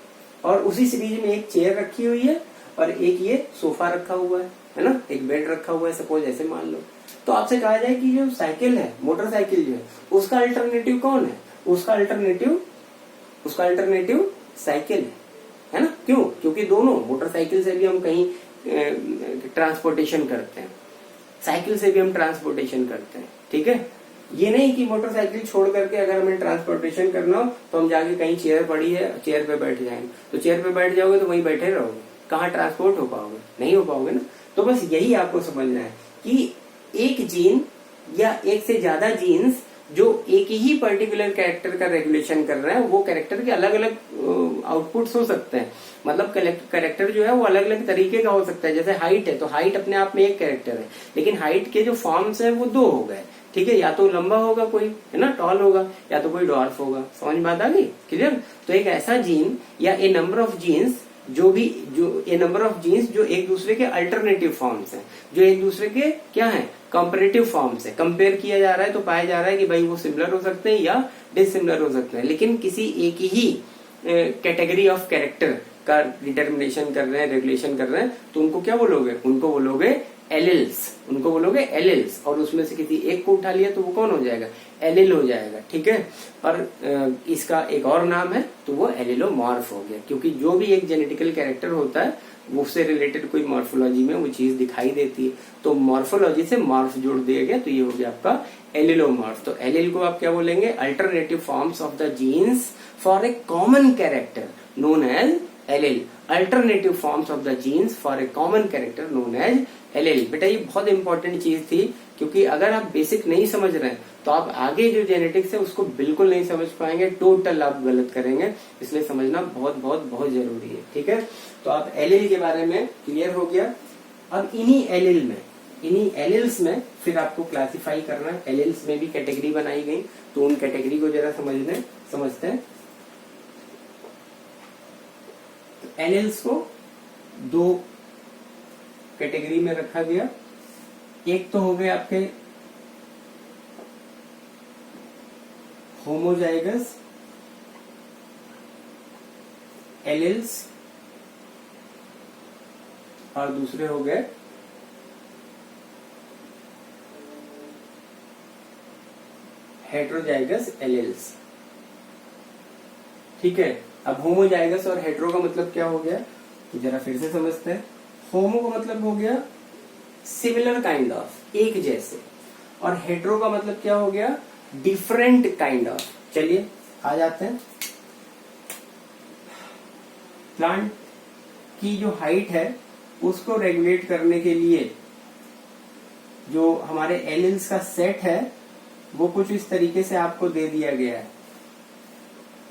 और उसी सीरीज में एक चेयर रखी हुई है और एक ये सोफा रखा हुआ है ना, एक बेड रखा हुआ है, सपोज ऐसे मान लो। तो आपसे कहा जाए कि जो साइकिल है, मोटरसाइकिल जो है, उसका अल्टरनेटिव कौन है, उसका अल्टरनेटिव साइकिल है ना। क्यों, क्योंकि दोनों, मोटरसाइकिल से भी हम कहीं ट्रांसपोर्टेशन करते हैं, साइकिल से भी हम ट्रांसपोर्टेशन करते हैं, ठीक है। ये नहीं कि मोटरसाइकिल छोड़ करके अगर हमें ट्रांसपोर्टेशन करना हो तो हम जाके कहीं चेयर पड़ी है, चेयर पे बैठ जाएंगे, तो चेयर पे बैठ जाओगे तो वहीं बैठे रहोगे, कहाँ ट्रांसपोर्ट हो पाओगे, नहीं हो पाओगे ना। तो बस यही आपको समझना है कि एक जीन या एक से ज्यादा जीन्स जो एक ही पर्टिकुलर कैरेक्टर का रेगुलेशन कर रहे हैं, वो कैरेक्टर के अलग अलग आउटपुट्स हो सकते हैं। मतलब कैरेक्टर जो है वो अलग अलग तरीके का हो सकता है। जैसे हाइट है तो हाइट अपने आप में एक कैरेक्टर है, लेकिन हाइट के जो फॉर्म्स है वो दो हो गए, ठीक है। या तो लंबा होगा कोई, है ना, टॉल होगा, या तो कोई डॉर्फ होगा। समझ बात आ गई, क्लियर। तो एक ऐसा जीन या ए नंबर ऑफ जीन्स जो एक दूसरे के अल्टरनेटिव फॉर्म्स हैं, जो एक दूसरे के क्या है, कंपेरेटिव फॉर्म्स है, कंपेयर किया जा रहा है तो पाया जा रहा है कि भाई वो सिमिलर हो सकते हैं या डिसिमिलर हो सकते हैं, लेकिन किसी एक ही कैटेगरी ऑफ कैरेक्टर का डिटर्मिनेशन कर रहे हैं, रेगुलेशन कर रहे हैं, तो उनको क्या बोलोगे, उनको बोलोगे एलिल्स। और उसमें से किसी एक को उठा लिया तो वो कौन हो जाएगा, एलिल हो जाएगा, ठीक है। और इसका एक और नाम है तो वो एलिलोमॉर्फ हो गया, क्योंकि जो भी एक जेनेटिकल कैरेक्टर होता है वो उससे रिलेटेड कोई मॉर्फोलॉजी में वो चीज दिखाई देती है, तो मॉर्फोलॉजी से मॉर्फ जोड़ दिया गया, तो ये हो गया आपका एलिलोमॉर्फ। तो एलिल को आप क्या बोलेंगे, alternative forms of the genes for a common character known as allele. Alternative forms of the genes for a common character known as allele. बेटा ये बहुत इंपॉर्टेंट चीज थी, क्योंकि अगर आप बेसिक नहीं समझ रहे हैं तो आप आगे जो जेनेटिक्स है उसको बिल्कुल नहीं समझ पाएंगे, टोटल आप गलत करेंगे, इसलिए समझना बहुत बहुत बहुत जरूरी है, ठीक है। तो आप एलिल के बारे में क्लियर हो गया। अब इन्हीं एलिल्स में फिर आपको क्लासिफाई करना है। एलिल्स में भी कैटेगरी बनाई गई, तो उन कैटेगरी को जरा समझते हैं। एलिल्स को दो कैटेगरी में रखा गया। एक तो हो गए आपके होमोजाइगस एलिल्स और दूसरे हो गए हेट्रोजाइगस एलिल्स, ठीक है। अब होमोजाइगस और हेट्रो का मतलब क्या हो गया, तो जरा फिर से समझते हैं। होमो का मतलब हो गया सिमिलर काइंड ऑफ, एक जैसे, और हेट्रो का मतलब क्या हो गया, डिफरेंट काइंड ऑफ। चलिए आ जाते हैं। प्लांट की जो हाइट है उसको रेगुलेट करने के लिए जो हमारे एलिल्स का सेट है वो कुछ इस तरीके से आपको दे दिया गया है।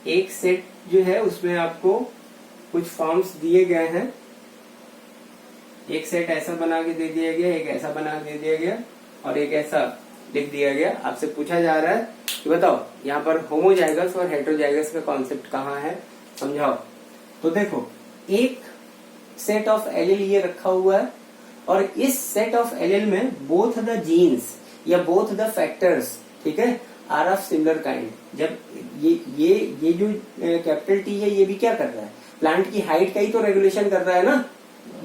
एक सेट जो है उसमें आपको कुछ फॉर्म्स दिए गए हैं, एक सेट ऐसा बना के दे दिया गया, एक ऐसा बना के दे दिया गया और एक ऐसा लिख दिया गया। आपसे पूछा जा रहा है कि बताओ यहाँ पर होमोजाइगस और हेट्रोजाइगस का कॉन्सेप्ट कहाँ है, समझाओ। तो देखो एक सेट ऑफ एलिल ये रखा हुआ है और इस सेट ऑफ एलिल में बोथ द जीन्स या बोथ द फैक्टर्स, ठीक है, आर ऑफ सिमिलर काइंड। जब ये जो कैपिटल टी है ये भी क्या कर रहा है, प्लांट की हाइट का ही तो रेगुलेशन कर रहा है ना।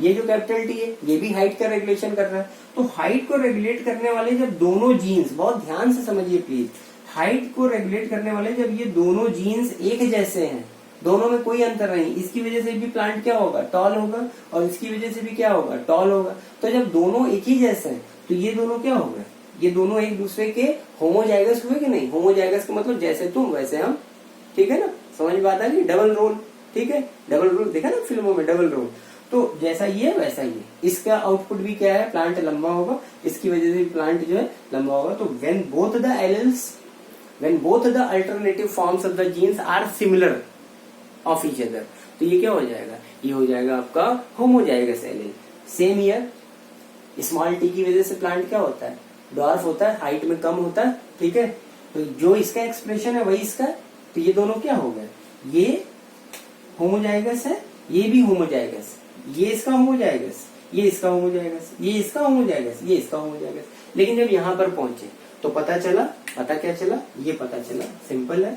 ये जो कैपिटल टी है ये भी हाइट का रेगुलेशन कर रहा है। तो हाइट को रेगुलेट करने वाले जब दोनों जीन्स, बहुत ध्यान से समझिए प्लीज, हाइट को रेगुलेट करने वाले जब ये दोनों जीन्स एक जैसे हैं, दोनों में कोई अंतर नहीं, इसकी वजह से भी प्लांट क्या होगा, टॉल होगा, और इसकी वजह से भी क्या होगा, टॉल होगा। तो जब दोनों एक ही जैसे हैं तो ये दोनों क्या हो गए, ये दोनों एक दूसरे के होमोजाइगस हुए कि नहीं। होमोजाइगस का मतलब जैसे तुम वैसे हम, ठीक है ना, समझ बात आ गई। डबल रोल, ठीक है, डबल रोल देखा ना फिल्मों में, डबल रोल। तो जैसा ये वैसा ही, इसका आउटपुट भी क्या है, प्लांट लंबा होगा, इसकी वजह से प्लांट जो है लंबा होगा। तो when both the alleles, when both the alternative forms of the genes are similar, of each other. तो ये क्या हो जाएगा, ये हो जाएगा आपका homozygous allele. Same year small T की वजह से प्लांट क्या होता है, डॉर्फ होता है, हाइट में कम होता है, ठीक है। तो जो इसका एक्सप्रेशन है वही इसका, तो ये दोनों क्या हो गए, ये होमोजाइगस है, ये भी होमोजाइगस, ये इसका होमोजाइगस, ये इसका होमोजाइगस, ये इसका होमोजाइगस, ये इसका होमोजाइगस। लेकिन जब यहां पर पहुंचे तो पता चला, पता क्या चला, ये पता चला, सिंपल है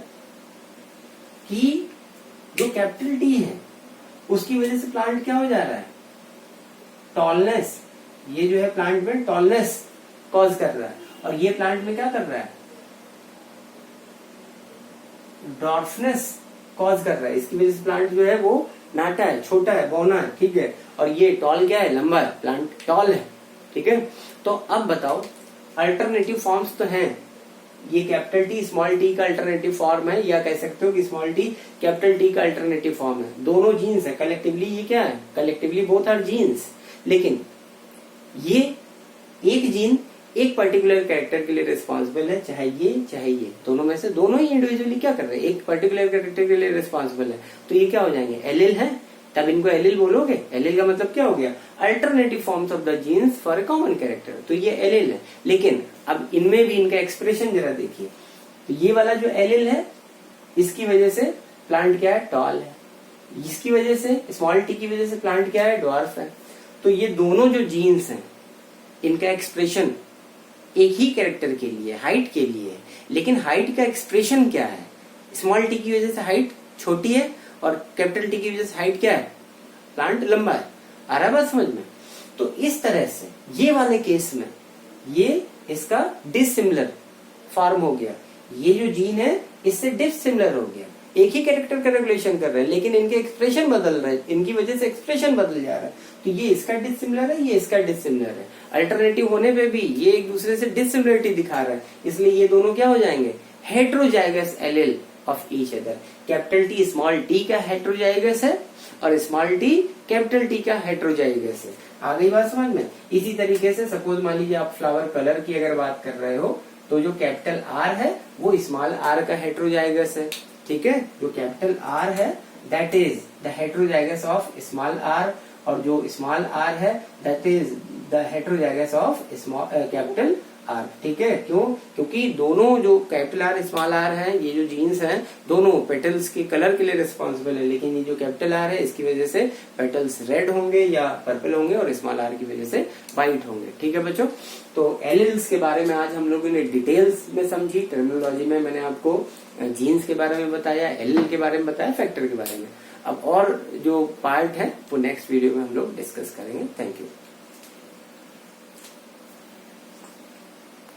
कि जो कैपिटल टी है उसकी वजह से प्लांट क्या हो जा रहा है, टॉलनेस, ये जो है प्लांट में टॉलनेस कॉज कर रहा है, और ये प्लांट में क्या कर रहा है, डॉर्फनेस कॉज कर रहा है। इसकी वजह से प्लांट जो है वो नाटा है, छोटा है, बौना है, ठीक है। और ये टॉल क्या है, लंबा है, प्लांट टॉल है, ठीक है। तो अब बताओ अल्टरनेटिव फॉर्म्स तो हैं, ये कैपिटल टी स्मॉल टी का अल्टरनेटिव फॉर्म है, या कह सकते हो कि स्मॉल टी कैपिटल टी का अल्टरनेटिव फॉर्म है। दोनों जीन्स है, कलेक्टिवली ये क्या है, कलेक्टिवली बोथ आर जीन्स। लेकिन ये एक जीन एक पर्टिकुलर कैरेक्टर के लिए रिस्पॉन्सिबल है, चाहे ये, दोनों में से दोनों ही इंडिविजुअली क्या कर रहे हैं, एक पर्टिकुलर कैरेक्टर के लिए रिस्पॉन्सिबल है। तो ये क्या हो जाएंगे, एलील है, तब इनको एलील बोलोगे। एलील का मतलब क्या हो गया, alternative forms of the genes for a common character, तो ये एलील है। लेकिन अब इनमें भी इनका एक्सप्रेशन जरा देखिए, तो ये वाला जो एलील है इसकी वजह से प्लांट क्या है, टॉल है, इसकी वजह से स्मॉल टी की वजह से प्लांट क्या है, ड्वार्फ है। तो ये दोनों जो जीन्स हैं इनका एक्सप्रेशन एक ही कैरेक्टर के लिए, हाइट के लिए है, लेकिन हाइट का एक्सप्रेशन क्या है, स्मॉल टी की वजह से हाइट छोटी है और कैपिटल टी की वजह से हाइट क्या है, प्लांट लंबा है। आ रहा है बात समझ में। तो इस तरह से ये वाले केस में ये इसका डिसिमिलर फॉर्म हो गया, ये जो जीन है इससे डिसिमिलर हो गया, एक ही कैरेक्टर का रेगुलेशन कर रहे हैं लेकिन इनके एक्सप्रेशन बदल रहे हैं, इनकी वजह से एक्सप्रेशन बदल जा रहा है। तो ये इसका डिसिमिलर है, ये इसका डिसिमिलर है, अल्टरनेटिव होने पे भी ये एक दूसरे से डिसिमिलरिटी दिखा रहा है, इसलिए ये दोनों क्या हो जाएंगे, heterozygous allele of each other. Capital T small T का हेटेरोजाइगस है और स्मॉल टी कैपिटल टी का हेटेरोजाइगस है। आ गई बात समझ में। इसी तरीके से सपोज मान लीजिए आप फ्लावर कलर की अगर बात कर रहे हो तो जो कैपिटल आर है वो स्मॉल आर का हेटेरोजाइगस है, ठीक है। जो कैपिटल आर है that is the heterozygous of small R, और जो स्मॉल आर है that is the heterozygous of capital R, ठीक है। क्यों, क्योंकि दोनों जो कैपिटल आर स्मॉल आर है, ये जो जीन्स हैं दोनों पेटल्स के कलर के लिए रिस्पॉन्सिबल है, लेकिन ये जो कैपिटल आर है इसकी वजह से पेटल्स रेड होंगे या पर्पल होंगे और स्मॉल आर की वजह से व्हाइट होंगे, ठीक है बच्चों। तो एलील्स के बारे में आज हम लोगों ने डिटेल्स में समझी, टर्मिनोलॉजी में मैंने आपको जीन्स के बारे में बताया, एलील के बारे में बताया, फैक्टर के बारे में। अब और जो पार्ट है वो नेक्स्ट वीडियो में हम लोग डिस्कस करेंगे। Thank you.